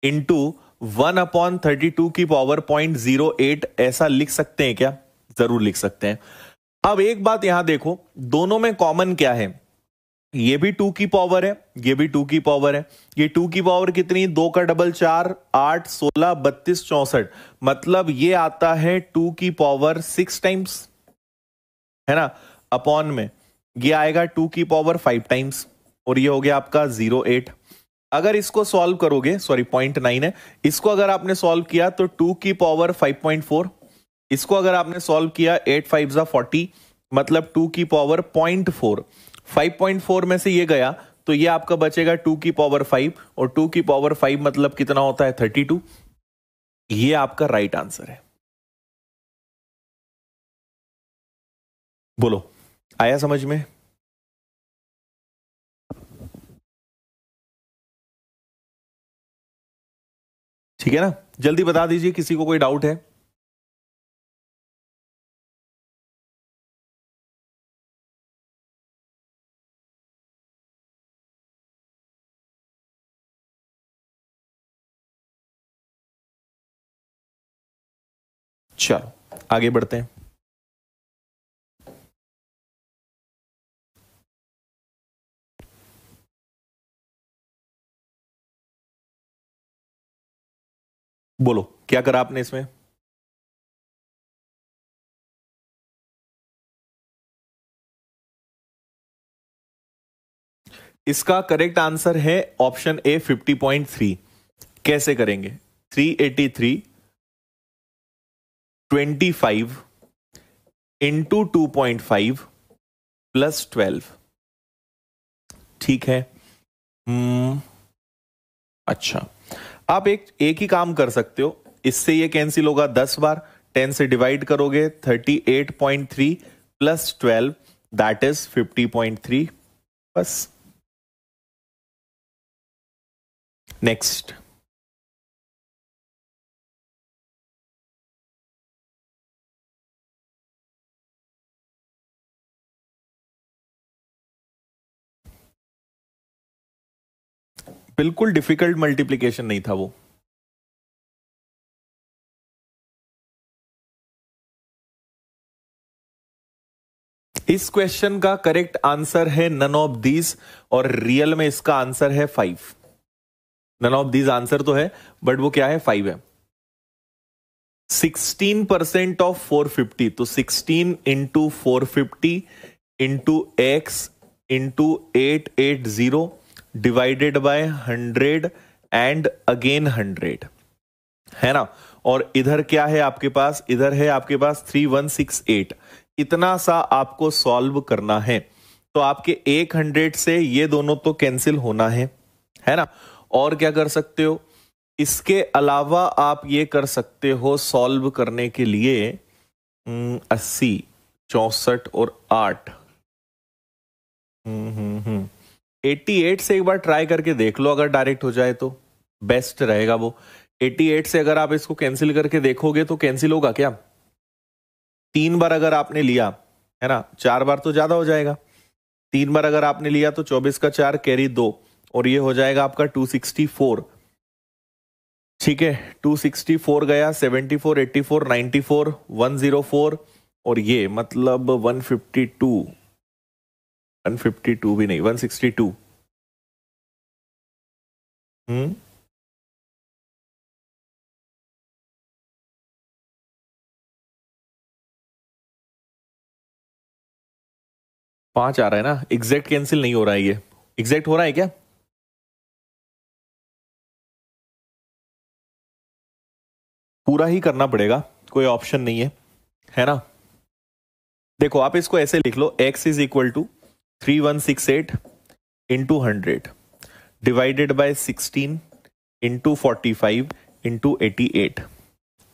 [SPEAKER 1] इंटू 1/32 की पावर 0.08, ऐसा लिख सकते हैं क्या? जरूर लिख सकते हैं। अब एक बात यहां देखो, दोनों में कॉमन क्या है? ये भी 2 की पावर है, ये भी 2 की पावर है। ये 2 की पावर कितनी? 2 का डबल 4, 8, 16, 32, 64। मतलब ये आता है 2 की पावर 6 टाइम्स, है ना। अपॉन में ये आएगा 2 की पावर 5 टाइम्स, और ये हो गया आपका 08। अगर इसको सॉल्व करोगे, सॉरी 0.9 है, इसको अगर आपने सॉल्व किया तो 2 की पावर 5.4, इसको अगर आपने सॉल्व किया 8 5 जा 40, मतलब 2 की पावर 0.4। 5.4 में से ये गया तो ये आपका बचेगा 2 की पावर 5, और 2 की पावर 5 मतलब कितना होता है? 32। ये आपका राइट आंसर है। बोलो, आया समझ में? ठीक है ना, जल्दी बता दीजिए किसी को कोई डाउट है। चलो आगे बढ़ते हैं। बोलो क्या करा आपने इसमें? इसका करेक्ट आंसर है ऑप्शन ए 50.3। कैसे करेंगे? 383 25 इंटू 2.5 प्लस 12। ठीक है। अच्छा, आप एक ही काम कर सकते हो, इससे ये कैंसिल होगा 10 बार, 10 से डिवाइड करोगे 38.3 प्लस 12, दैट इज 50.3। बस। नेक्स्ट, बिल्कुल डिफिकल्ट मल्टीप्लीकेशन नहीं था वो। इस क्वेश्चन का करेक्ट आंसर है नन ऑफ दीज, और रियल में इसका आंसर है 5। नन ऑफ दीज आंसर तो है, बट वो क्या है? 5 है। 16% ऑफ 450, तो 16 into 450 into x into 880 divided by 100 and again 100, है ना। और इधर क्या है आपके पास? इधर है आपके पास 3168। इतना सा आपको सॉल्व करना है। तो आपके 100 से ये दोनों तो कैंसिल होना है ना। और क्या कर सकते हो? इसके अलावा आप ये कर सकते हो सॉल्व करने के लिए 80, 64 और 8। 88 से एक बार ट्राई करके देख लो, अगर डायरेक्ट हो जाए तो बेस्ट रहेगा वो। 88 से अगर आप इसको कैंसिल करके देखोगे तो कैंसिल होगा क्या? 3 बार अगर आपने लिया, है ना, 4 बार तो ज्यादा हो जाएगा। 3 बार अगर आपने लिया तो 24 का 4 कैरी 2, और ये हो जाएगा आपका 264। ठीक है, 264 गया, 74, 84, 94, 104 और ये मतलब 152 भी नहीं, 162। हम्म, 5 आ रहा है ना, एग्जैक्ट कैंसिल नहीं हो रहा है, ये एग्जैक्ट हो रहा है क्या? पूरा ही करना पड़ेगा, कोई ऑप्शन नहीं है ना। देखो आप इसको ऐसे लिख लो, x is equal to 3168 into 100 divided by 16 into 45 into 88।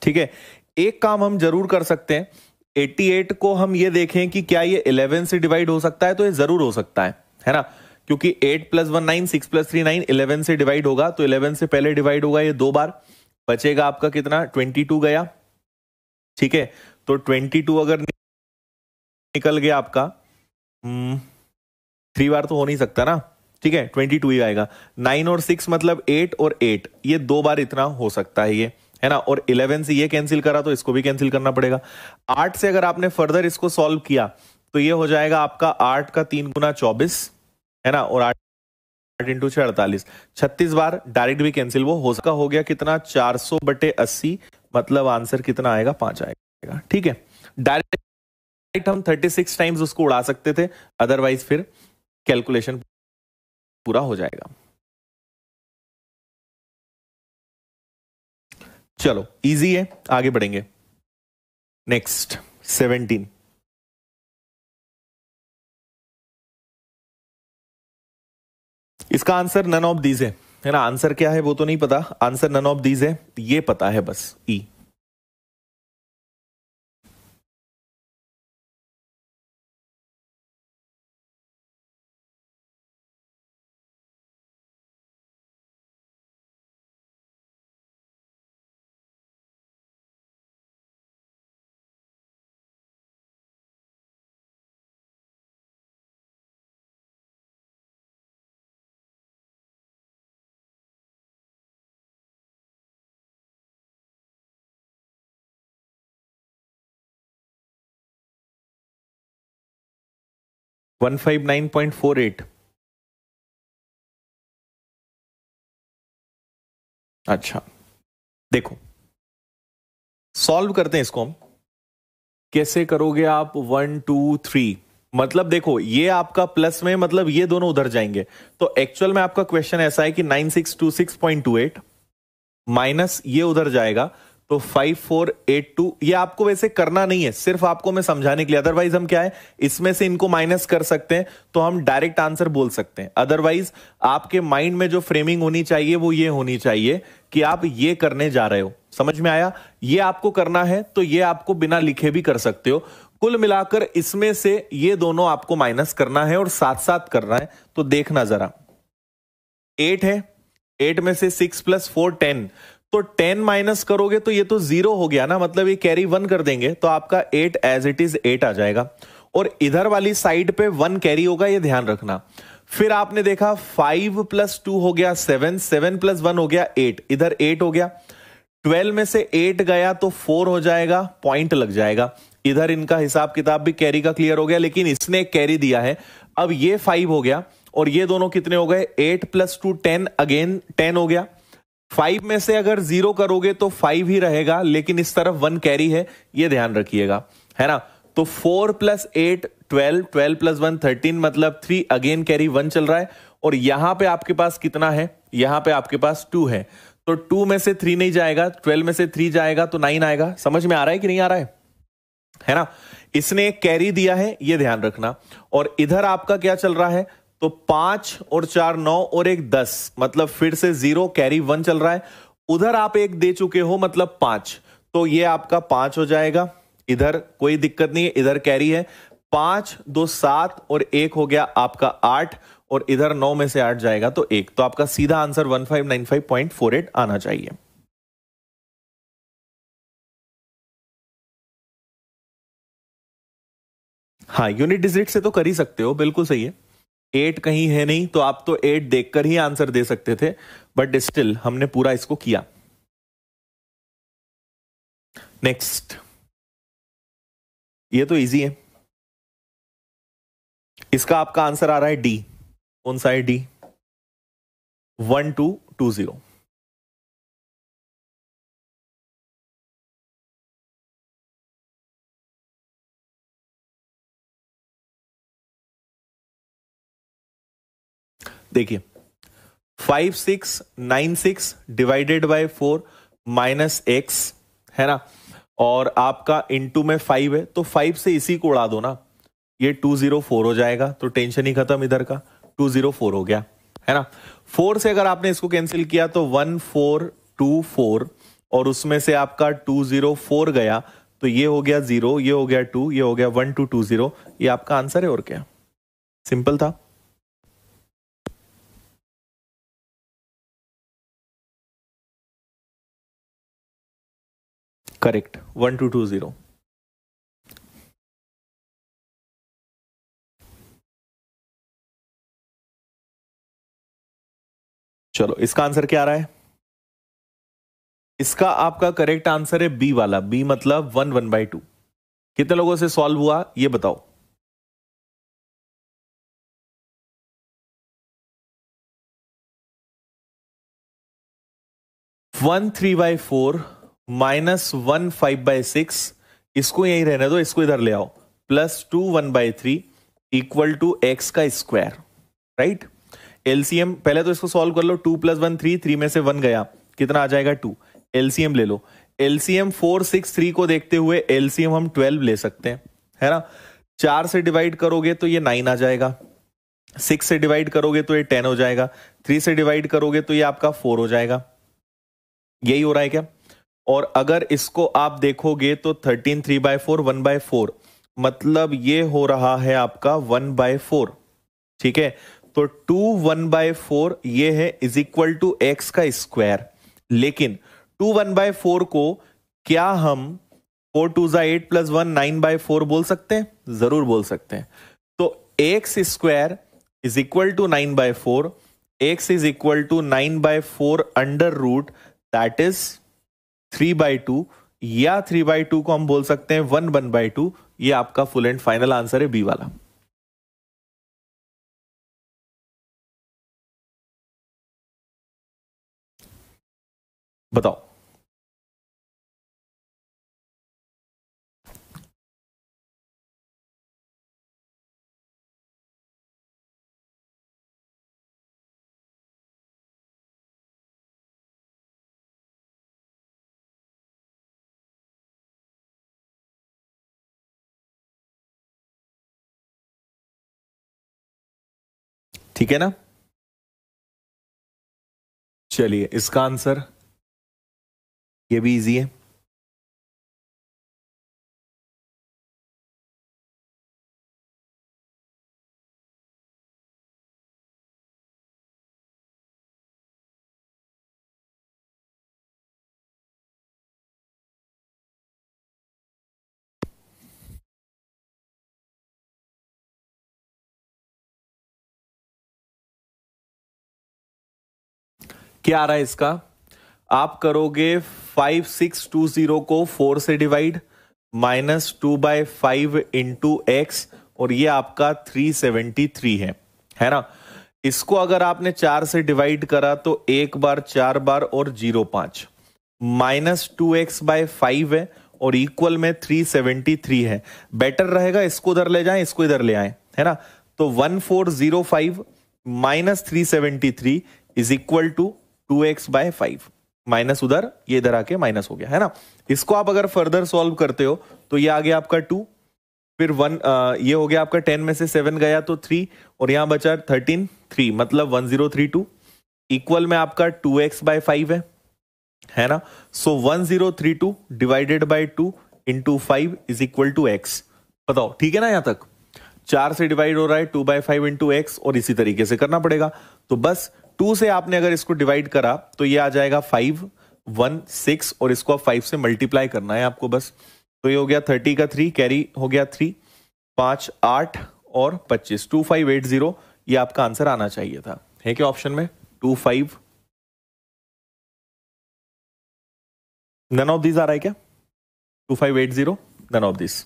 [SPEAKER 1] ठीक है, एक काम हम जरूर कर सकते हैं, 88 को हम ये देखें कि क्या ये 11 से डिवाइड हो सकता है, तो ये जरूर हो सकता है ना, क्योंकि 8 प्लस 1 9, 6 प्लस 3 9, 11 से डिवाइड होगा, तो 11 से पहले डिवाइड होगा ये 2 बार, बचेगा आपका कितना, 22 गया। ठीक है, तो 22 अगर निकल गया आपका, 3 बार तो हो नहीं सकता ना, ठीक है, 22 ही आएगा। 9 और 6 मतलब 8 और 8, ये 2 बार इतना हो सकता है ये, है ना, और 11 से ये कैंसिल करा तो इसको भी कैंसिल करना पड़ेगा। 8 से अगर आपने फर्दर इसको सॉल्व किया तो ये हो जाएगा आपका 8 का 3 गुना 24, है ना, और 8 इंटू 6 48, 36 बार डायरेक्ट भी कैंसिल वो हो सका, हो गया कितना, 400/80, मतलब आंसर कितना आएगा, 5 आएगा। ठीक है, डायरेक्ट हम 36 टाइम्स उसको उड़ा सकते थे, अदरवाइज फिर कैलकुलेशन पूरा हो जाएगा। चलो इजी है, आगे बढ़ेंगे। नेक्स्ट 17, इसका आंसर नन ऑफ दीज है ना, आंसर क्या है वो तो नहीं पता, आंसर नन ऑफ दीज है, ये पता है बस, ई। वन 159.48। अच्छा देखो, सॉल्व करते हैं इसको हम, कैसे करोगे आप, 1 2 3, मतलब देखो ये आपका प्लस में, मतलब ये दोनों उधर जाएंगे, तो एक्चुअल में आपका क्वेश्चन ऐसा है कि 9626.28 माइनस ये उधर जाएगा, तो 5482, ये आपको वैसे करना नहीं है, सिर्फ आपको मैं समझाने के लिए, अदरवाइज हम क्या है, इसमें से इनको माइनस कर सकते हैं तो हम डायरेक्ट आंसर बोल सकते हैं, अदरवाइज आपके माइंड में जो फ्रेमिंग होनी चाहिए वो ये होनी चाहिए कि आप ये करने जा रहे हो, समझ में आया, ये आपको करना है तो ये आपको बिना लिखे भी कर सकते हो। कुल मिलाकर इसमें से ये दोनों आपको माइनस करना है और साथ साथ करना है, तो देखना जरा, 8 है, 8 में से 6 प्लस 4 10, तो 10 माइनस करोगे तो ये तो 0 हो गया ना, मतलब ये कैरी 1 कर देंगे, तो आपका 8 एज इट इज 8 आ जाएगा, और इधर वाली साइड पे 1 कैरी होगा, ये ध्यान रखना। फिर आपने देखा 5 प्लस 2 हो गया 7, 7 प्लस 1 हो गया 8, इधर 8 हो गया, 12 में से 8 गया तो 4 हो जाएगा, पॉइंट लग जाएगा, इधर इनका हिसाब किताब भी कैरी का क्लियर हो गया, लेकिन इसने एक कैरी दिया है, अब ये 5 हो गया, और ये दोनों कितने हो गए, 8 प्लस 2 10, अगेन 10 हो गया। 5 में से अगर 0 करोगे तो 5 ही रहेगा, लेकिन इस तरफ 1 कैरी है, ये ध्यान रखिएगा, है ना, तो 4 प्लस 8 12, 12 प्लस 1 13, मतलब 3, अगेन कैरी 1 चल रहा है, और यहां पे आपके पास कितना है, यहां पे आपके पास 2 है, तो 2 में से 3 नहीं जाएगा, 12 में से 3 जाएगा तो 9 आएगा, समझ में आ रहा है कि नहीं आ रहा है ना, इसने एक कैरी दिया है, ये ध्यान रखना, और इधर आपका क्या चल रहा है, तो 5 और 4 9 और 1 10, मतलब फिर से 0 कैरी 1 चल रहा है, उधर आप 1 दे चुके हो मतलब 5, तो ये आपका 5 हो जाएगा, इधर कोई दिक्कत नहीं है, इधर कैरी है, 5 2 7 और 1 हो गया आपका 8, और इधर 9 में से 8 जाएगा तो 1, तो आपका सीधा आंसर 1595.48 आना चाहिए। हाँ, यूनिट डिजिट से तो कर ही सकते हो, बिल्कुल सही है, 8 कहीं है नहीं तो आप तो 8 देखकर ही आंसर दे सकते थे, बट स्टिल हमने पूरा इसको किया। नेक्स्ट, ये तो इजी है, इसका आपका आंसर आ रहा है डी। कौन सा है? डी, 1220। देखिए 5696 डिवाइडेड बाय 4 माइनस एक्स है ना, और आपका इंटू में 5 है, तो 5 से इसी को उड़ा दो ना, ये 204 हो जाएगा, तो टेंशन ही खत्म, इधर का 204 हो गया है ना। 4 से अगर आपने इसको कैंसिल किया तो 1424, और उसमें से आपका 204 गया, तो ये हो गया 0, ये हो गया 2, ये हो गया 1220, ये आपका आंसर है। और क्या, सिंपल था। करेक्ट, 1220। चलो इसका आंसर क्या आ रहा है? इसका आपका करेक्ट आंसर है बी वाला, बी मतलब 1/2। कितने लोगों से सॉल्व हुआ ये बताओ? वन 3/4 माइनस 1 5/6, इसको यही रहने दो, इसको इधर ले आओ, प्लस 2 1/3 इक्वल टू एक्स का स्क्वायर, राइट। एलसीएम पहले तो इसको सॉल्व कर लो, 2 + 1 3, 3 में से 1 गया, कितना आ जाएगा 2। एलसीएम ले लो, एलसीएम 4 6 3 को देखते हुए एलसीएम हम 12 ले सकते हैं, है ना। 4 से डिवाइड करोगे तो ये 9 आ जाएगा, 6 से डिवाइड करोगे तो ये 10 हो जाएगा, 3 से डिवाइड करोगे तो ये आपका 4 हो जाएगा। यही हो रहा है क्या? और अगर इसको आप देखोगे तो 13 3/4 1/4, मतलब ये हो रहा है आपका 1/4, ठीक है। तो 2 1/4 ये है इज इक्वल टू एक्स का स्क्वायर। लेकिन 2 1/4 को क्या हम 4 2 8 + 1 9/4 बोल सकते हैं? जरूर बोल सकते हैं। तो x square is equal to 9/4, x is equal to 9/4 under root, that is 3/2, या 3/2 को हम बोल सकते हैं 1/2। ये आपका फुल एंड फाइनल आंसर है बी वाला। बताओ। ठीक है ना, चलिए इसका आंसर, ये भी इजी है। क्या आ रहा है इसका? आप करोगे 5620 को 4 से डिवाइड, माइनस 2/5 इंटू एक्स, और ये आपका 373 है ना। इसको अगर आपने 4 से डिवाइड करा तो 1 बार 4 बार और 0.5, माइनस 2x/5 है, और इक्वल में 373 है। बेटर रहेगा इसको उधर ले जाएं, इसको इधर ले आए, है ना। तो 1405 minus 373 is equal to 2x/5, minus उधर, ये इधर आके माइनस हो गया, है ना। इसको आप अगर फर्दर सॉल्व करते हो तो ये आ गया आपका 2, फिर 1, ये हो गया आपका 10 में से 7 गया तो 3, और यहां बचा 13 3, मतलब 1032 इक्वल में आपका 2x/5 है ना। So 1032 divided by 2 into 5 is equal to x. बताओ ठीक है ना, यहां तक 4 से डिवाइड हो रहा है 2/5 इंटू एक्स, और इसी तरीके से करना पड़ेगा। तो बस 2 से आपने अगर इसको डिवाइड करा तो ये आ जाएगा 5 1 6, और इसको 5 से मल्टीप्लाई करना है आपको बस। तो ये हो गया 30 का 3 कैरी हो गया 3, 5 8 और 25, 2580, ये आपका आंसर आना चाहिए था। है क्या ऑप्शन में 25? नन ऑफ दीज आ रहा है क्या? 2580, none of this.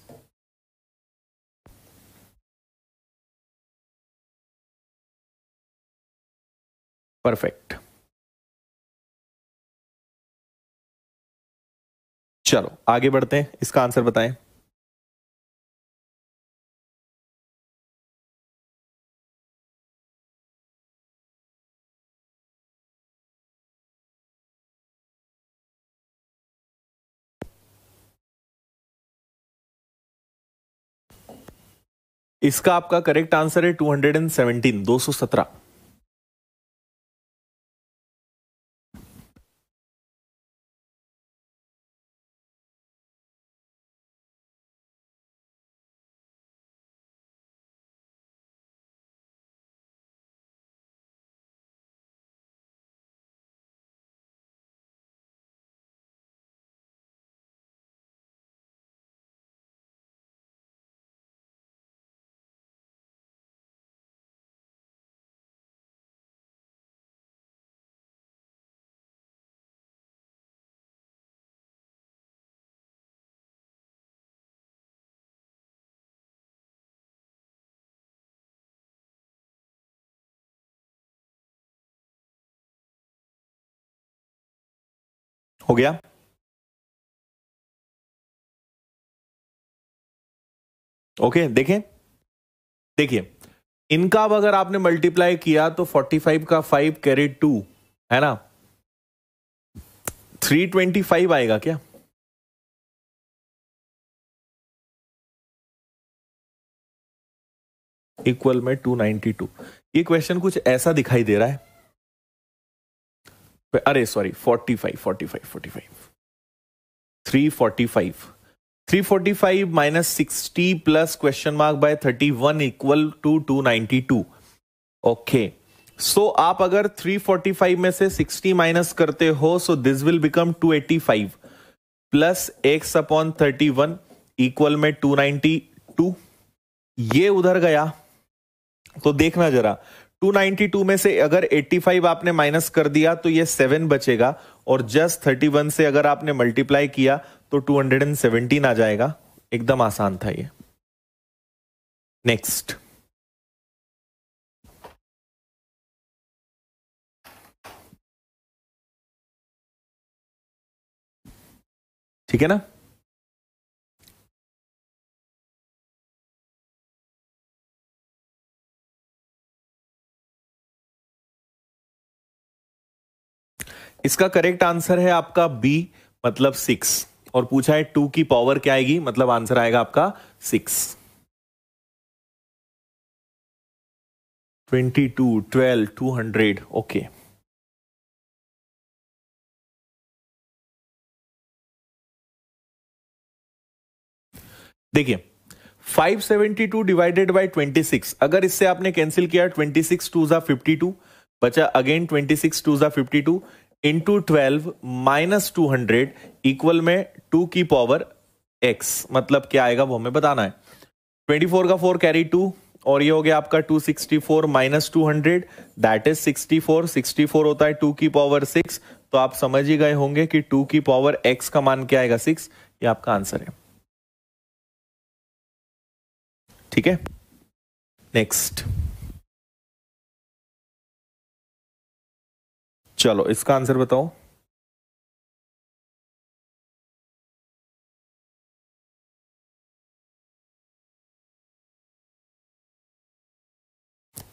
[SPEAKER 1] परफेक्ट. चलो आगे बढ़ते हैं, इसका आंसर बताएं. इसका आपका करेक्ट आंसर है 217, 217. हो गया. ओके देखें, देखिए इनका अब अगर आपने मल्टीप्लाई किया तो 45 का 5 कैरी 2 है ना, 325 आएगा क्या? इक्वल में 292. ये क्वेश्चन कुछ ऐसा दिखाई दे रहा है. अरे sorry 45 345 345 minus 60 plus question mark by 31 equal to 292. Okay, so आप अगर 345 में से 60 माइनस करते हो so this will become 285 plus x upon 31 equal में 292. ये उधर गया तो देखना जरा, 292 में से अगर 85 आपने माइनस कर दिया तो ये 7 बचेगा, और जस्ट 31 से अगर आपने मल्टीप्लाई किया तो 217 आ जाएगा. एकदम आसान था ये. नेक्स्ट. ठीक है ना. इसका करेक्ट आंसर है आपका बी, मतलब 6. और पूछा है 2 की पावर क्या आएगी, मतलब आंसर आएगा आपका 6. 22, 12, 200. ओके, देखिए 572 डिवाइडेड बाय 26, अगर इससे आपने कैंसिल किया 26 टू जा 52 बचा, अगेन 26 टू जा 52 इंटू 12 माइनस 200 इक्वल में 2 की पावर x, मतलब क्या आएगा वो हमें बताना है. 24 का 4 कैरी 2, और ये हो गया आपका 264 माइनस 200 दैट इज 64. 64 होता है 2 की पावर 6, तो आप समझ ही गए होंगे कि 2 की पावर x का मान क्या आएगा, 6. ये आपका आंसर है. ठीक है. नेक्स्ट. चलो इसका आंसर बताओ.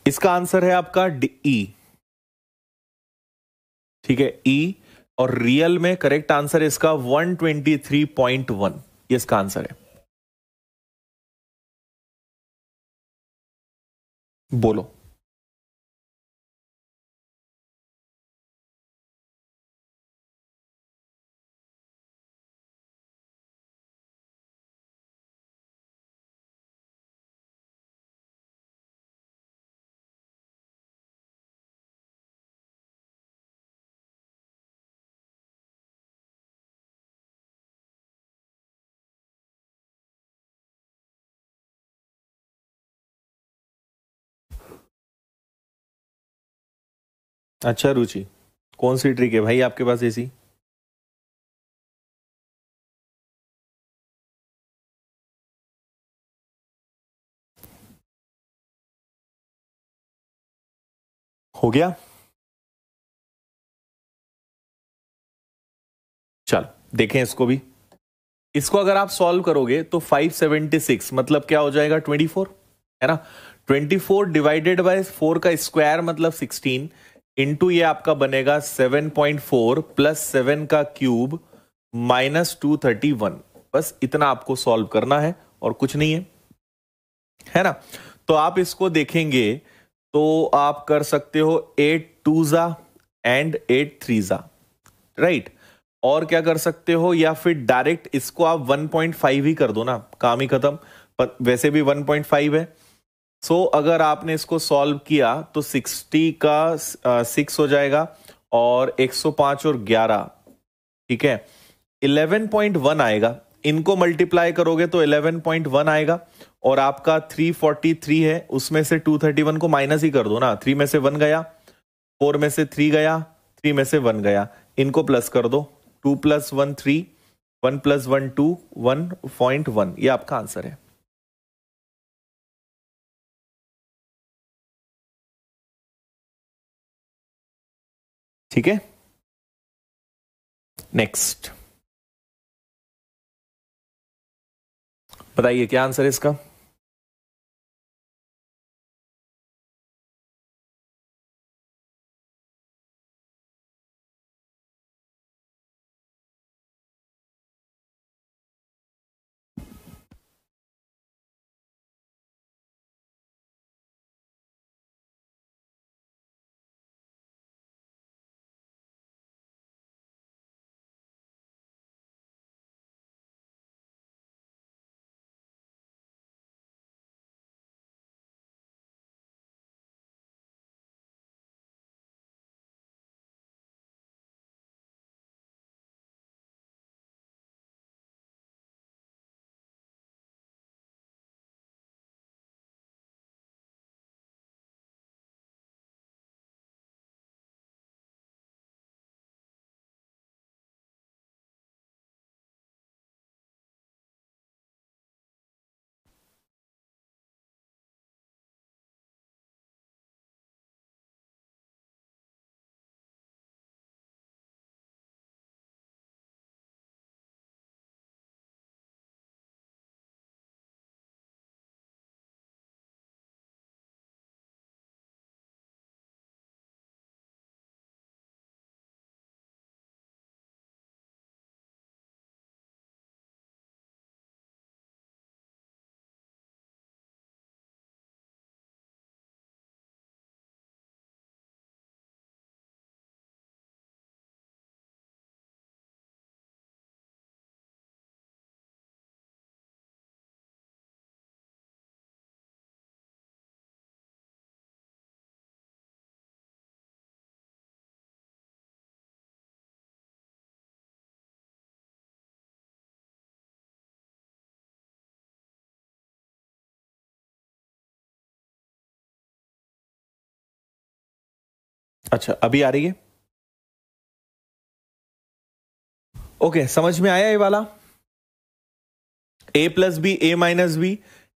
[SPEAKER 1] इसका आंसर है आपका ई. ठीक है, ई. और रियल में करेक्ट आंसर इसका 123.1, ये इसका आंसर है. बोलो. अच्छा रुचि, कौन सी ट्रिक है भाई आपके पास ऐसी? हो गया। चलो देखें इसको भी। इसको अगर आप सॉल्व करोगे तो 576 मतलब क्या हो जाएगा 24, है ना। 24 डिवाइडेड बाय 4 का स्क्वायर मतलब 16 इंटू ये आपका बनेगा 7.4 प्लस 7 का क्यूब माइनस 231। बस इतना आपको सॉल्व करना है और कुछ नहीं है ना। तो आप इसको देखेंगे तो आप कर सकते हो 8 2 जा एंड 8 3 जा, राइट। और क्या कर सकते हो, या फिर डायरेक्ट इसको आप 1.5 ही कर दो ना, काम ही खत्म। पर वैसे भी 1.5 है। सो अगर आपने इसको सॉल्व किया तो 60 का 6 हो जाएगा और 105 और 11, ठीक है, 11.1 आएगा। इनको मल्टीप्लाई करोगे तो 11.1 आएगा। और आपका 343 है, उसमें से 231 को माइनस ही कर दो ना। 3 में से 1 गया, 4 में से 3 गया, 3 में से 1 गया, इनको प्लस कर दो। 2 + 1 3, 1 + 1 2, 1.1, ये आपका आंसर है। ठीक है, नेक्स्ट बताइए क्या आंसर है इसका। अच्छा अभी आ रही है। ओके, समझ में आया ये वाला। a+b a-b,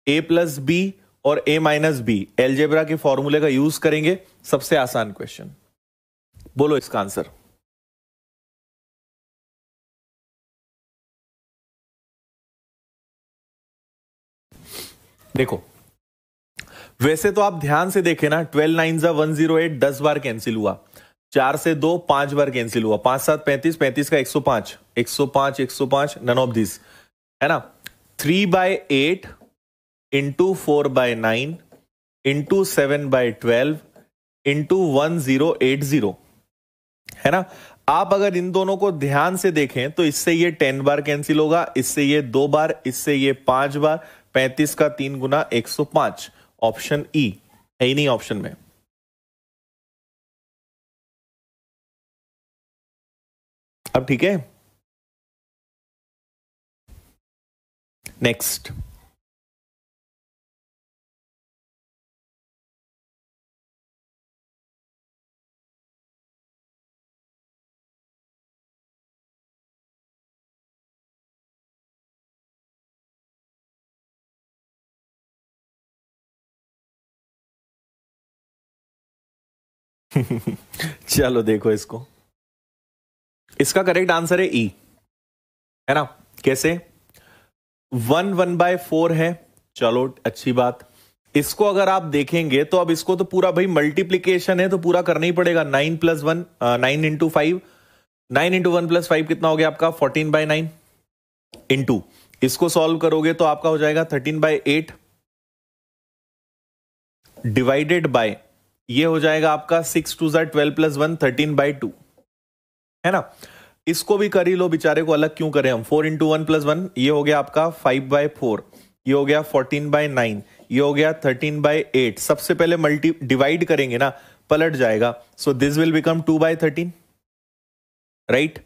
[SPEAKER 1] a+b और a-b एलजेब्रा के फॉर्मूले का यूज करेंगे। सबसे आसान क्वेश्चन, बोलो इसका आंसर। देखो वैसे तो आप ध्यान से देखें ना, 12 9 108, 10 बार कैंसिल हुआ। 4 से 2 5 बार कैंसिल हुआ। 5 7 35, 35 का 105, 105 105, नन ऑफ दिस, है ना। 3/8 इंटू 4/9 इंटू 7/12 इंटू 1080, है ना। आप अगर इन दोनों को ध्यान से देखें तो इससे ये 10 बार कैंसिल होगा, इससे ये 2 बार, इससे ये 5 बार। 35 का 3 गुना 105। ऑप्शन ई है ही नहीं ऑप्शन में। अब ठीक है, नेक्स्ट। चलो देखो इसको, इसका करेक्ट आंसर है ई, है ना। कैसे? 1/4 है, चलो अच्छी बात। इसको अगर आप देखेंगे तो अब इसको तो पूरा भाई मल्टीप्लीकेशन है तो पूरा करना ही पड़ेगा। 9 + 1 9 × 5, 9 × 1 + 5 कितना हो गया आपका 14/9 इंटू, इसको सॉल्व करोगे तो आपका हो जाएगा 13/8 डिवाइडेड बाय, ये हो जाएगा आपका 6 × 2 = 12 + 1 13/2, है ना। इसको भी कर ही लो, बेचारे को अलग क्यों करें हम। 4 × 1 + 1 ये हो गया आपका 5/4, ये हो गया 14/9, ये हो गया 13/8। सबसे पहले मल्टी डिवाइड करेंगे ना, पलट जाएगा, सो दिस विल बिकम 2/13, राइट।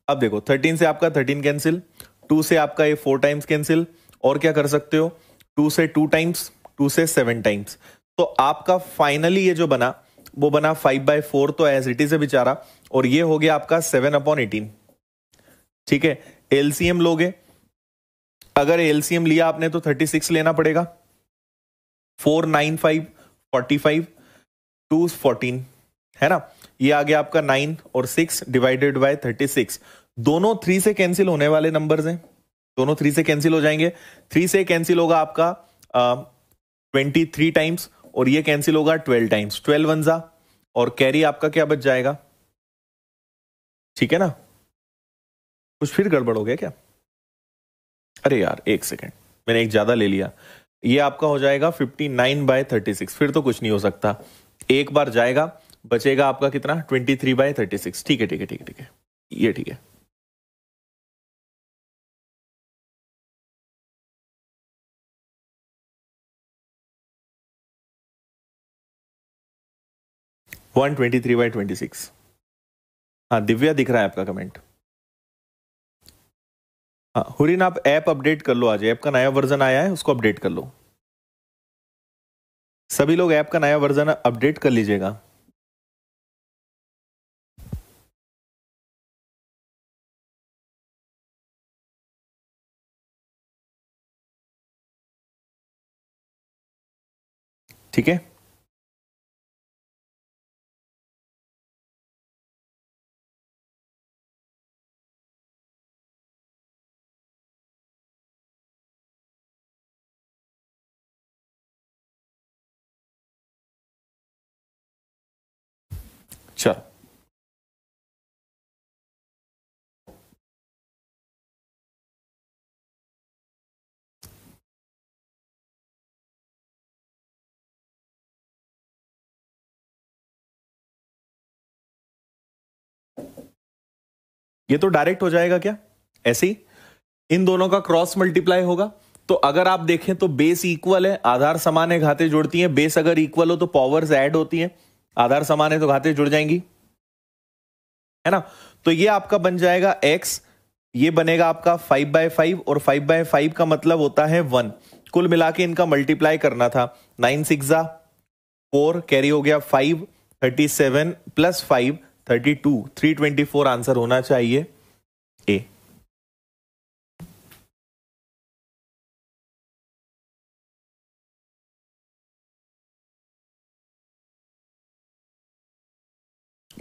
[SPEAKER 1] अब देखो 13 से आपका 13 कैंसिल, 2 से आपका ये 4 टाइम्स कैंसिल, और क्या कर सकते हो 2 से 2 टाइम्स, 2 से 7 टाइम्स। तो आपका फाइनली ये जो बना वो बना 5/4, तो एज इट इज है बेचारा, और ये हो गया आपका 7/18। ठीक है, एलसीएम लोगे, अगर एलसीएम लिया आपने तो 36 लेना पड़ेगा। 4 9 5 45 2 14, है ना। ये आ गया आपका 9 और 6 डिवाइडेड बाय 36। दोनों 3 से कैंसिल होने वाले नंबर्स हैं, दोनों 3 से कैंसिल हो जाएंगे। 3 से कैंसिल होगा आपका 23 टाइम्स, और ये कैंसिल होगा 12 टाइम्स, 12 1 जा, और कैरी आपका क्या बच जाएगा। ठीक है ना, कुछ फिर गड़बड़ हो गया क्या? अरे यार एक सेकेंड, मैंने एक ज्यादा ले लिया। ये आपका हो जाएगा 59/36, फिर तो कुछ नहीं हो सकता। एक बार जाएगा, बचेगा आपका कितना 23/36। ठीक है ठीक है ठीक है ठीक है, ये ठीक है। वन 23/26। हाँ दिव्या दिख रहा है आपका कमेंट। हाँ हुरिन, आप ऐप अपडेट कर लो, आज ऐप का नया वर्जन आया है, उसको अपडेट कर लो। सभी लोग ऐप का नया वर्जन अपडेट कर लीजिएगा। ठीक है, चलो ये तो डायरेक्ट हो जाएगा क्या, ऐसे ही इन दोनों का क्रॉस मल्टीप्लाई होगा। तो अगर आप देखें तो बेस इक्वल है, आधार समान है, घातें जुड़ती हैं। बेस अगर इक्वल हो तो पावर्स ऐड होती हैं, आधार समान है तो घातें जुड़ जाएंगी, है ना। तो ये आपका बन जाएगा x, ये बनेगा आपका 5/5, और 5/5 का मतलब होता है 1। कुल मिला के इनका मल्टीप्लाई करना था। 9 6 4, कैरी हो गया 5, 37 + 5 32, 324 आंसर होना चाहिए ए।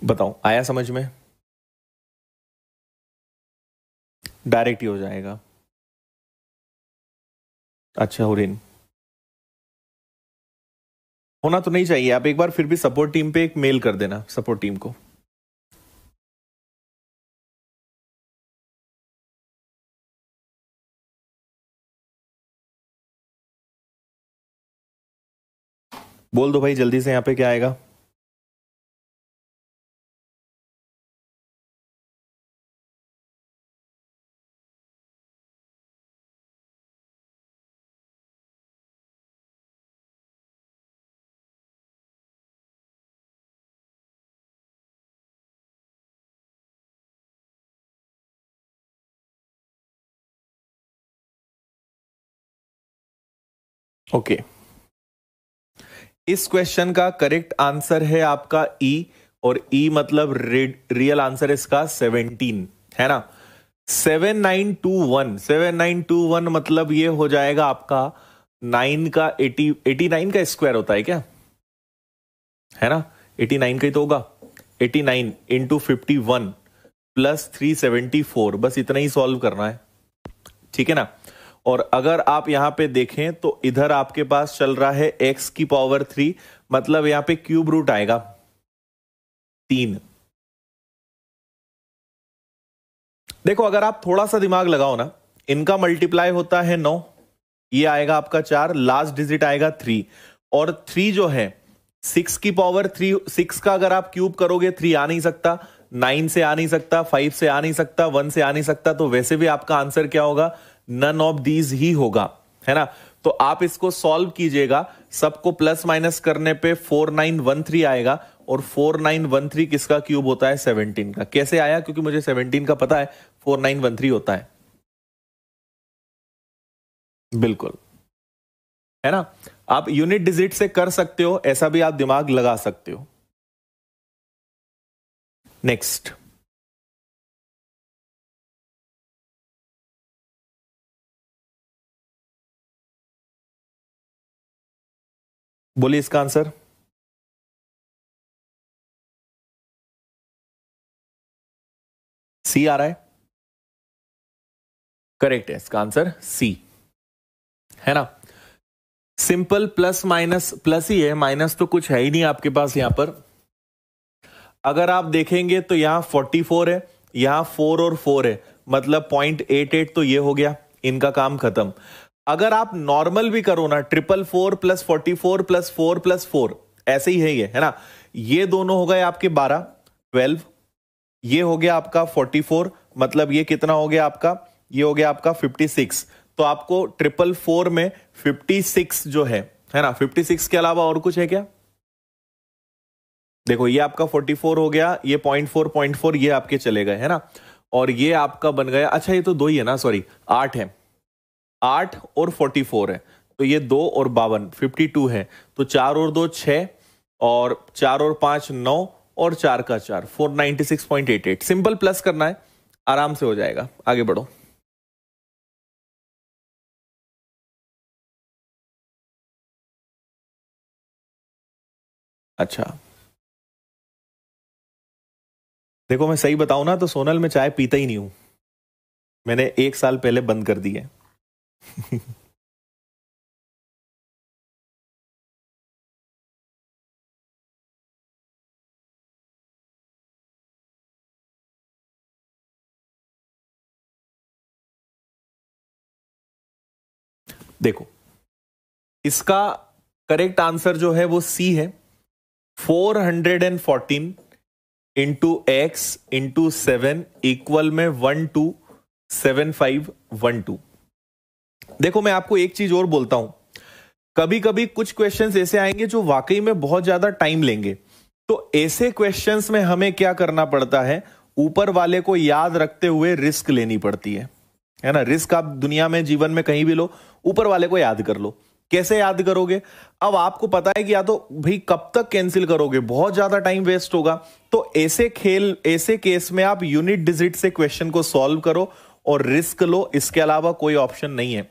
[SPEAKER 1] बताओ आया समझ में? डायरेक्ट ही हो जाएगा। अच्छा हुरिन, होना तो नहीं चाहिए। आप एक बार फिर भी सपोर्ट टीम पे एक मेल कर देना, सपोर्ट टीम को। बोल दो भाई जल्दी से, यहां पे क्या आएगा। ओके, इस क्वेश्चन का करेक्ट आंसर है आपका ई, और ई मतलब रियल आंसर इसका 17, है ना। 7921, 7921 मतलब ये हो जाएगा आपका 9 का 89 का स्क्वायर होता है क्या, है ना। 89 का ही तो होगा, 89 इंटू 51 प्लस 374, बस इतना ही सॉल्व करना है, ठीक है ना। और अगर आप यहां पे देखें तो इधर आपके पास चल रहा है x की पावर 3, मतलब यहां पे क्यूब रूट आएगा 3। देखो अगर आप थोड़ा सा दिमाग लगाओ ना, इनका मल्टीप्लाई होता है 9, ये आएगा आपका 4, लास्ट डिजिट आएगा 3, और 3 जो है 6 की पावर 3, 6 का अगर आप क्यूब करोगे 3 आ नहीं सकता, 9 से आ नहीं सकता, 5 से आ नहीं सकता, 1 से आ नहीं सकता, तो वैसे भी आपका आंसर क्या होगा, नन ऑफ दीज ही होगा, है ना। तो आप इसको सॉल्व कीजिएगा, सबको प्लस माइनस करने पे 4913 आएगा, और 4913 किसका क्यूब होता है, 17 का। कैसे आया, क्योंकि मुझे 17 का पता है, 4913 होता है, बिल्कुल, है ना। आप यूनिट डिजिट से कर सकते हो, ऐसा भी आप दिमाग लगा सकते हो। नेक्स्ट, बोलिए इसका आंसर। सी आ रहा है, करेक्ट है इसका आंसर सी, है ना। सिंपल प्लस माइनस, प्लस ही है, माइनस तो कुछ है ही नहीं आपके पास यहां पर। अगर आप देखेंगे तो यहां 44 है, यहां 4 और 4 है, मतलब 0.88, तो ये हो गया, इनका काम खत्म। अगर आप नॉर्मल भी करो ना, 444 प्लस 44 प्लस 4 प्लस 4, ऐसे ही है ये, है ना। ये दोनों हो गए आपके 12, 12, ये हो गया आपका 44, मतलब ये कितना हो गया आपका, ये हो गया आपका 56। तो आपको 444 में 56 जो है ना, 56 के अलावा और कुछ है क्या। देखो ये आपका 44 हो गया, ये 0.4 ये आपके चले गए, है ना। और ये आपका बन गया, अच्छा ये तो 2 ही है ना, सॉरी 8 है, 8 और 44 है, तो ये 2 और 52, 52 है, तो 4 और 2 6, और 4 और 5 9, और 4 का 4, 496.88। सिंपल प्लस करना है, आराम से हो जाएगा, आगे बढ़ो। अच्छा, देखो मैं सही बताऊं ना, तो सोनल में चाय पीता ही नहीं हूं, मैंने 1 साल पहले बंद कर दी है। देखो इसका करेक्ट आंसर जो है वो सी है, 414 इंटू एक्स इंटू 7 इक्वल में 127512। देखो मैं आपको एक चीज और बोलता हूं, कभी कभी कुछ क्वेश्चंस ऐसे आएंगे जो वाकई में बहुत ज्यादा टाइम लेंगे, तो ऐसे क्वेश्चंस में हमें क्या करना पड़ता है, ऊपर वाले को याद रखते हुए रिस्क लेनी पड़ती है ना। रिस्क आप दुनिया में, जीवन में कहीं भी लो, ऊपर वाले को याद कर लो। कैसे याद करोगे, अब आपको पता है कि या तो भाई कब तक कैंसिल करोगे, बहुत ज्यादा टाइम वेस्ट होगा, तो ऐसे खेल, ऐसे केस में आप यूनिट डिजिट से क्वेश्चन को सॉल्व करो और रिस्क लो, इसके अलावा कोई ऑप्शन नहीं है,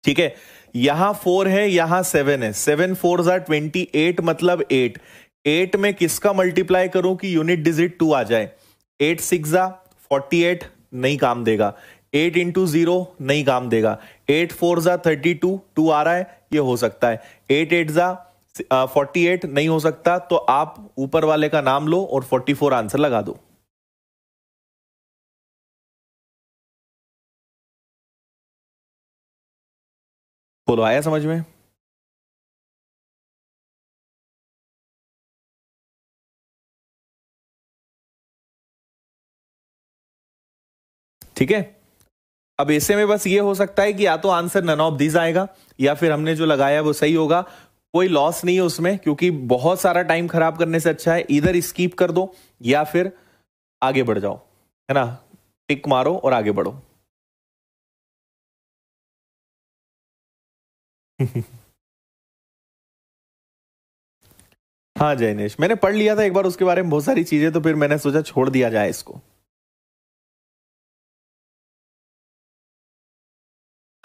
[SPEAKER 1] ठीक है। यहां 4 है, यहां 7 है, 7 4 28, मतलब 8, 8 में किसका मल्टीप्लाई करूं कि यूनिट डिजिट 2 आ जाए, 8 6 48, नहीं काम देगा, 8 इंटू 0 नहीं काम देगा, 8 4 32, 2 आ रहा है, ये हो सकता है, 8 8 48 नहीं हो सकता, तो आप ऊपर वाले का नाम लो और 44 आंसर लगा दो। बोलो आया समझ में। ठीक है, अब ऐसे में बस ये हो सकता है कि या तो आंसर नन ऑफ दिस आएगा, या फिर हमने जो लगाया वो सही होगा, कोई लॉस नहीं है उसमें, क्योंकि बहुत सारा टाइम खराब करने से अच्छा है इधर स्किप कर दो या फिर आगे बढ़ जाओ, है ना। टिक मारो और आगे बढ़ो। हाँ जयनेश, मैंने पढ़ लिया था एक बार उसके बारे में बहुत सारी चीजें, तो फिर मैंने सोचा छोड़ दिया जाए इसको।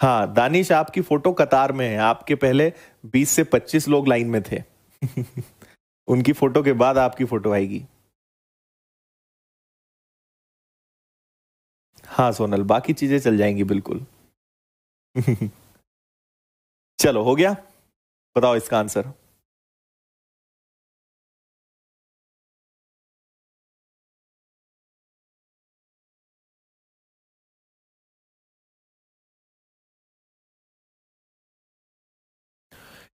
[SPEAKER 1] हाँ दानिश, आपकी फोटो कतार में है, आपके पहले 20 से 25 लोग लाइन में थे। उनकी फोटो के बाद आपकी फोटो आएगी। हाँ सोनल, बाकी चीजें चल जाएंगी बिल्कुल। चलो हो गया, बताओ इसका आंसर।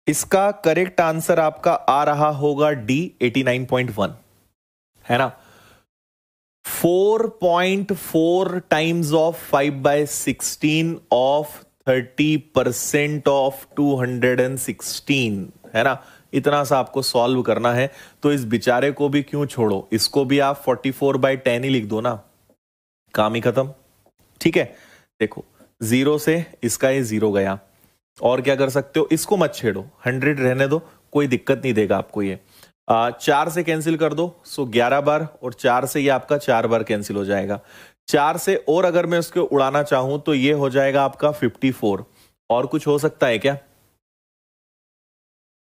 [SPEAKER 1] इसका करेक्ट आंसर आपका आ रहा होगा डी, 89.1, है ना। 4.4 टाइम्स ऑफ 5/16 ऑफ 30% ऑफ 216, है ना। इतना सा आपको सॉल्व करना है, तो इस बेचारे को भी क्यों छोड़ो, इसको भी आप 44/10 ही लिख दो ना, काम ही खत्म। ठीक है, देखो जीरो से इसका ये जीरो गया, और क्या कर सकते हो, इसको मत छेड़ो, 100 रहने दो, कोई दिक्कत नहीं देगा आपको ये। 4 से कैंसिल कर दो, सो 11 बार, और 4 से ये आपका 4 बार कैंसिल हो जाएगा। 4 से और अगर मैं उसको उड़ाना चाहूं तो ये हो जाएगा आपका 54। और कुछ हो सकता है क्या?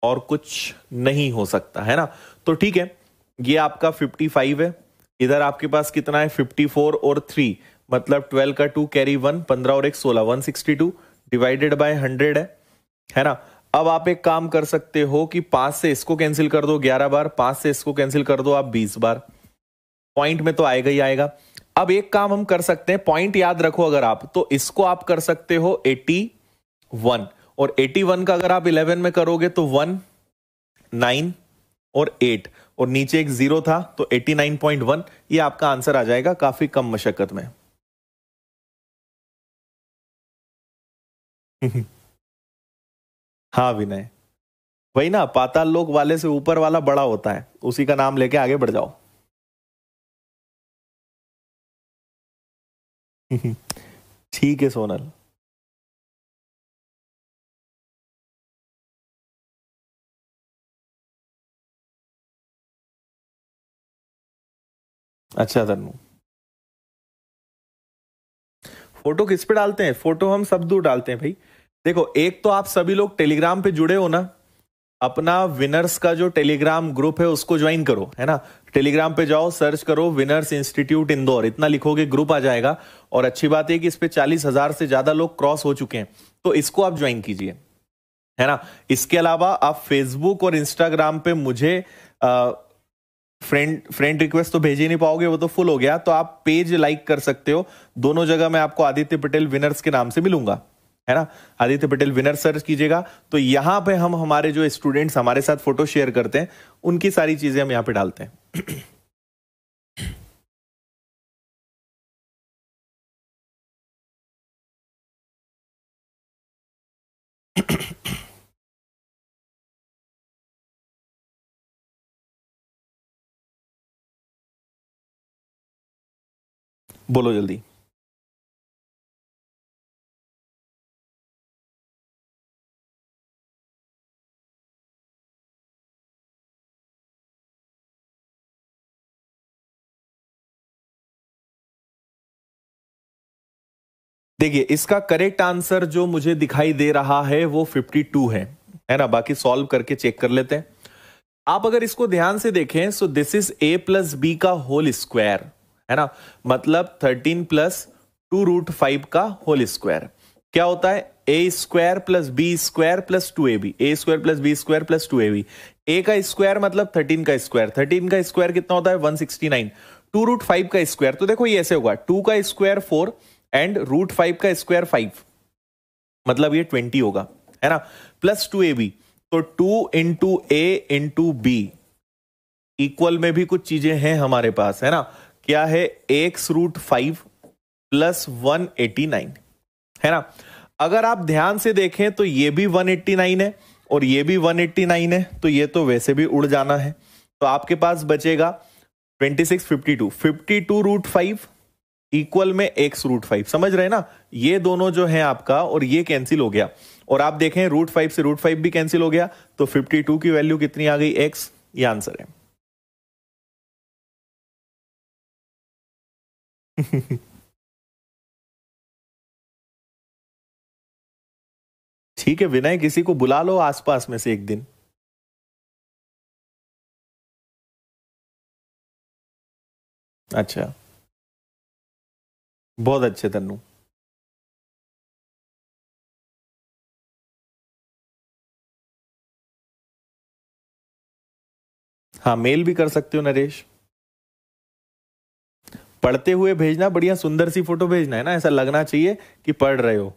[SPEAKER 1] और कुछ नहीं हो सकता, है ना। तो ठीक है, ये आपका 55 है। इधर आपके पास कितना है, 54 और 3, मतलब 12 का 2 कैरी 1, 15 और 1 16, 162 डिवाइडेड बाय 100 है ना। अब आप एक काम कर सकते हो कि 5 से इसको कैंसिल कर दो 11 बार, 5 से इसको कैंसिल कर दो आप 20 बार, पॉइंट में तो आएगा ही आएगा। अब एक काम हम कर सकते हैं, पॉइंट याद रखो अगर आप, तो इसको आप कर सकते हो 81, और 81 का अगर आप 11 में करोगे तो 1, 9 और 8, और नीचे एक जीरो था, तो 89.1 ये आपका आंसर आ जाएगा, काफी कम मशक्कत में। हाँ विनय, वही ना, पाताल लोक वाले से ऊपर वाला बड़ा होता है, उसी का नाम लेके आगे बढ़ जाओ। ठीक है सोनल। अच्छा तन्नू, फोटो किस पे डालते हैं? फोटो हम सब दूर डालते हैं भाई। देखो, एक तो आप सभी लोग टेलीग्राम पे जुड़े हो ना, अपना विनर्स का जो टेलीग्राम ग्रुप है उसको ज्वाइन करो, है ना। टेलीग्राम पे जाओ, सर्च करो विनर्स इंस्टीट्यूट इंदौर, इतना लिखोगे ग्रुप आ जाएगा। और अच्छी बात है कि इस पे 40,000 से ज्यादा लोग क्रॉस हो चुके हैं, तो इसको आप ज्वाइन कीजिए, है ना। इसके अलावा आप फेसबुक और इंस्टाग्राम पे मुझे फ्रेंड फ्रेंड रिक्वेस्ट तो भेज ही नहीं पाओगे, वो तो फुल हो गया, तो आप पेज लाइक कर सकते हो। दोनों जगह मैं आपको आदित्य पटेल विनर्स के नाम से मिलूंगा, है ना। आदित्य पटेल विनर सर्च कीजिएगा, तो यहां पे हम हमारे जो स्टूडेंट्स हमारे साथ फोटो शेयर करते हैं उनकी सारी चीजें हम यहां पे डालते हैं। बोलो जल्दी। देखिए, इसका करेक्ट आंसर जो मुझे दिखाई दे रहा है वो 52 है ना। बाकी सॉल्व करके चेक कर लेते हैं। आप अगर इसको ध्यान से देखें, so this is a plus b का होल स्क्वायर, है ना। मतलब 13 प्लस 2√5 का होल स्क्वायर क्या होता है, A square plus B square plus 2ab, A square plus B square plus 2ab। A का स्क्वायर मतलब 13 का स्क्वायर, 13 का स्क्वायर कितना होता है 169, 2√5 का स्क्वायर, तो देखो ये ऐसे होगा, 2 का स्क्वायर 4 एंड √5 का स्क्वायर 5, मतलब ये 20 होगा, है ना। प्लस 2ab, तो 2 into a into b, equal में भी कुछ चीजें हैं हमारे पास, है ना। क्या है, x√5 प्लस 189, है ना। अगर आप ध्यान से देखें तो ये भी 189 है और ये भी 189 है, तो ये तो वैसे भी उड़ जाना है, तो आपके पास बचेगा 26, 52, 52√5 इक्वल में x√5, समझ रहे हैं ना। ये दोनों जो है आपका, और ये कैंसिल हो गया, और आप देखें √5 से √5 भी कैंसिल हो गया, तो 52 की वैल्यू कितनी आ गई, x, ये आंसर है। ठीक है विनय, किसी को बुला लो आसपास में से एक दिन। अच्छा, बहुत अच्छे तन्नू। हाँ, मेल भी कर सकते हो नरेश। पढ़ते हुए भेजना, बढ़िया सुंदर सी फोटो भेजना है ना, ऐसा लगना चाहिए कि पढ़ रहे हो।